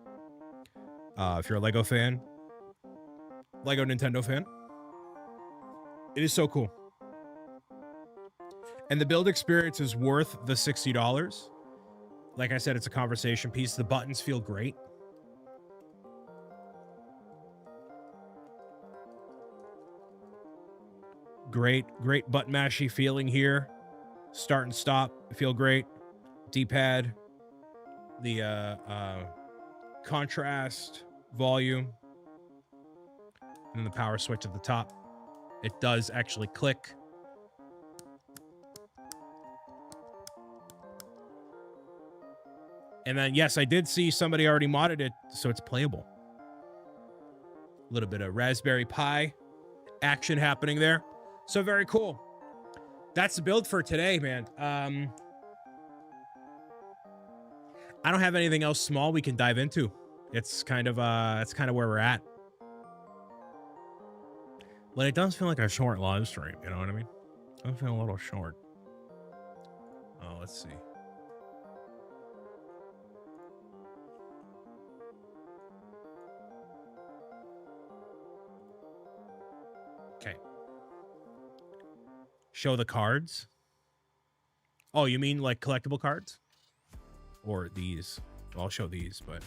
If you're a Lego fan, Lego Nintendo fan, it is so cool. And the build experience is worth the $60. Like I said, it's a conversation piece. The buttons feel great. Great button mashy feeling here. Start and stop feel great. D-pad, the contrast, volume, and then the power switch at the top. It does actually click. And then, yes, I did see somebody already modded it, so it's playable. A little bit of Raspberry Pi action happening there. So very cool. That's the build for today, man. I don't have anything else small we can dive into. It's kind of where we're at. But it does feel like a short live stream, you know what I mean? It does feel a little short. Oh, let's see. Okay. Show the cards. Oh, you mean like collectible cards? Or these? I'll show these, but...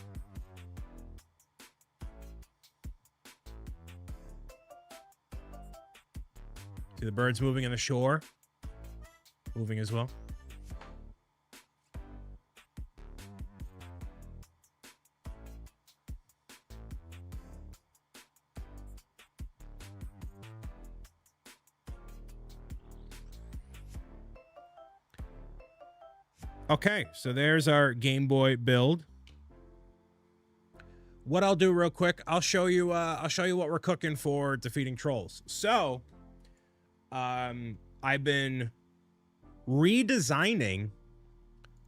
See the birds moving in the shore? Moving as well. Okay, so there's our Game Boy build. What I'll do real quick, I'll show you what we're cooking for defeating trolls. So, I've been redesigning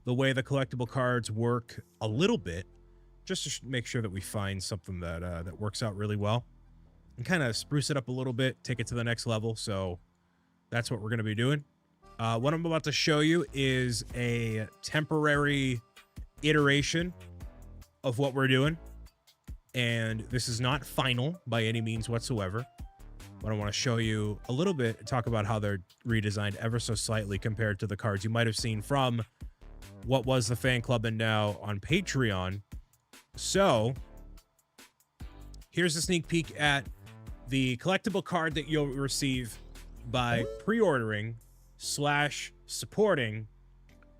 the way the collectible cards work a little bit, just to make sure that we find something that that works out really well, and kind of spruce it up a little bit, take it to the next level. So that's what we're going to be doing. What I'm about to show you is a temporary iteration of what we're doing. And this is not final by any means whatsoever. But I want to show you a little bit, talk about how they're redesigned ever so slightly compared to the cards you might have seen from what was the fan club and now on Patreon. So here's a sneak peek at the collectible card that you'll receive by pre-ordering / supporting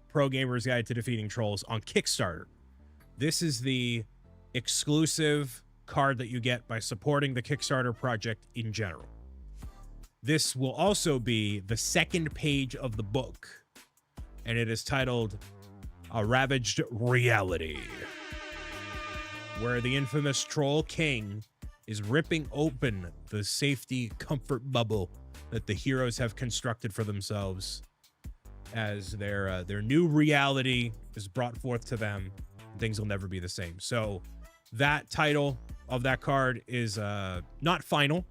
Pro Gamer's Guide to Defeating Trolls on Kickstarter. This is the exclusive card that you get by supporting the Kickstarter project in general. This will also be the second page of the book, and it is titled A Ravaged Reality, where the infamous Troll King is ripping open the safety comfort bubble that the heroes have constructed for themselves as their new reality is brought forth to them. Things will never be the same. So that title of that card is not final,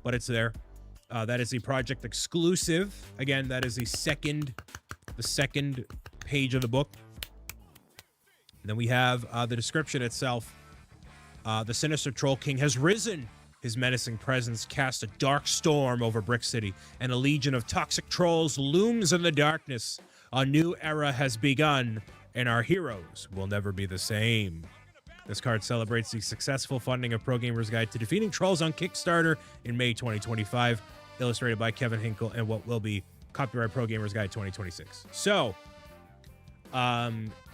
but it's there. That is a project exclusive. Again, that is the second page of the book. And then we have the description itself. The sinister Troll King has risen. His menacing presence casts a dark storm over Brick City, and a legion of toxic trolls looms in the darkness. A new era has begun, and our heroes will never be the same. This card celebrates the successful funding of Pro Gamer's Guide to Defeating Trolls on Kickstarter in May 2025, illustrated by Kevin Hinkle, and what will be copyright Pro Gamer's Guide 2026. So,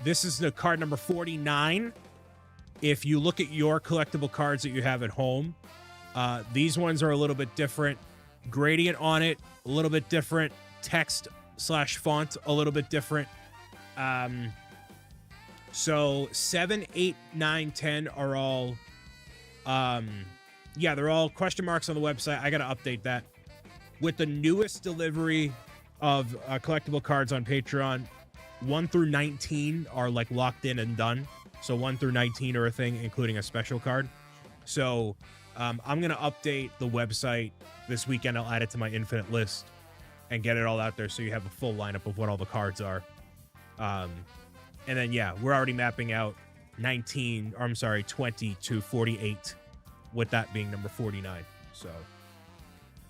this is the card number 49. If you look at your collectible cards that you have at home, these ones are a little bit different. Gradient on it, a little bit different. Text / font, a little bit different. So 7, 8, 9, 10 are all, yeah, they're all question marks on the website. I got to update that. With the newest delivery of collectible cards on Patreon, 1 through 19 are like locked in and done. So 1 through 19 are a thing, including a special card. So I'm going to update the website this weekend. I'll add it to my infinite list and get it all out there so you have a full lineup of what all the cards are. And then, yeah, we're already mapping out 20 to 48, with that being number 49. So,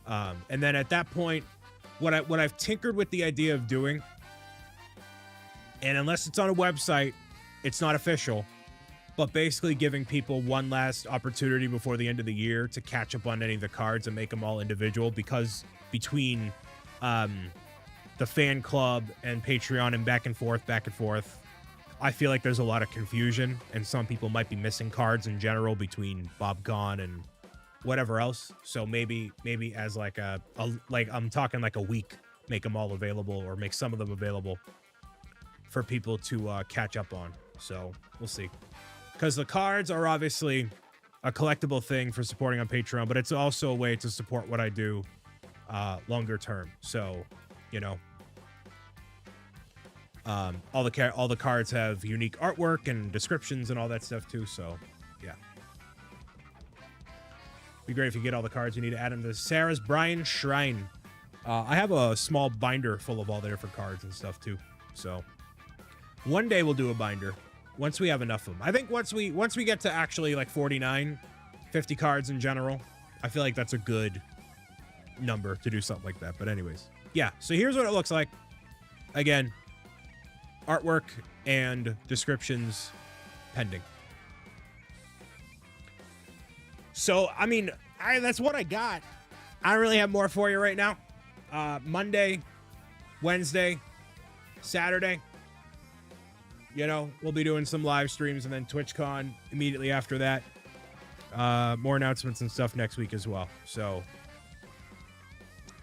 and then at that point, what I've tinkered with the idea of doing, and unless it's on a website, it's not official, but basically giving people one last opportunity before the end of the year to catch up on any of the cards and make them all individual, because between the fan club and Patreon and back and forth, I feel like there's a lot of confusion, and some people might be missing cards in general between BobCon and whatever else. So maybe as like like I'm talking like a week, make them all available, or make some of them available for people to catch up on. So we'll see, because the cards are obviously a collectible thing for supporting on Patreon, but it's also a way to support what I do longer term. So, you know, all the cards have unique artwork and descriptions and all that stuff too. So yeah, be great if you get all the cards. You need to add them to Sarah's Brian Shrine. I have a small binder full of all the different cards and stuff too. So one day we'll do a binder once we have enough of them. I think once we get to actually like 49, 50 cards in general, I feel like that's a good number to do something like that. But anyways, yeah, so here's what it looks like. Again, artwork and descriptions pending. So, I mean, that's what I got. I don't really have more for you right now. Monday, Wednesday, Saturday, you know, we'll be doing some live streams, and then TwitchCon immediately after that. More announcements and stuff next week as well. So,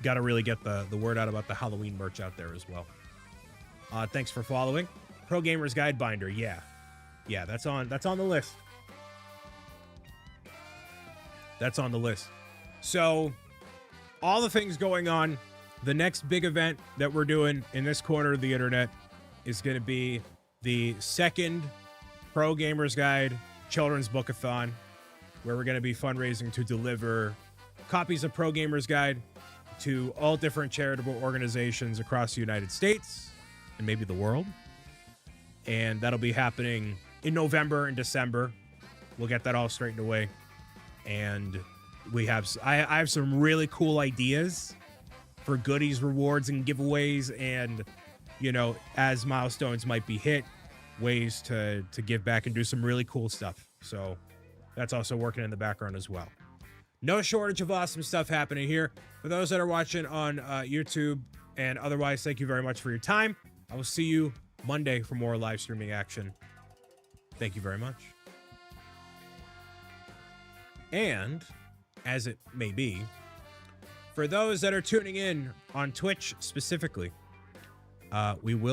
got to really get the word out about the Halloween merch out there as well. Thanks for following. Pro Gamer's Guide binder. Yeah, that's on the list. That's on the list. So, all the things going on. The next big event that we're doing in this corner of the internet is going to be the second Pro Gamer's Guide Children's Bookathon, where we're going to be fundraising to deliver copies of Pro Gamer's Guide to all different charitable organizations across the United States and maybe the world. And that'll be happening in November and December. We'll get that all straightened away. And I have some really cool ideas for goodies, rewards, and giveaways, and, you know, as milestones might be hit, ways to give back and do some really cool stuff. So that's also working in the background as well. No shortage of awesome stuff happening here. For those that are watching on YouTube and otherwise, thank you very much for your time. I will see you Monday for more live streaming action. Thank you very much. And, as it may be, for those that are tuning in on Twitch specifically, we will be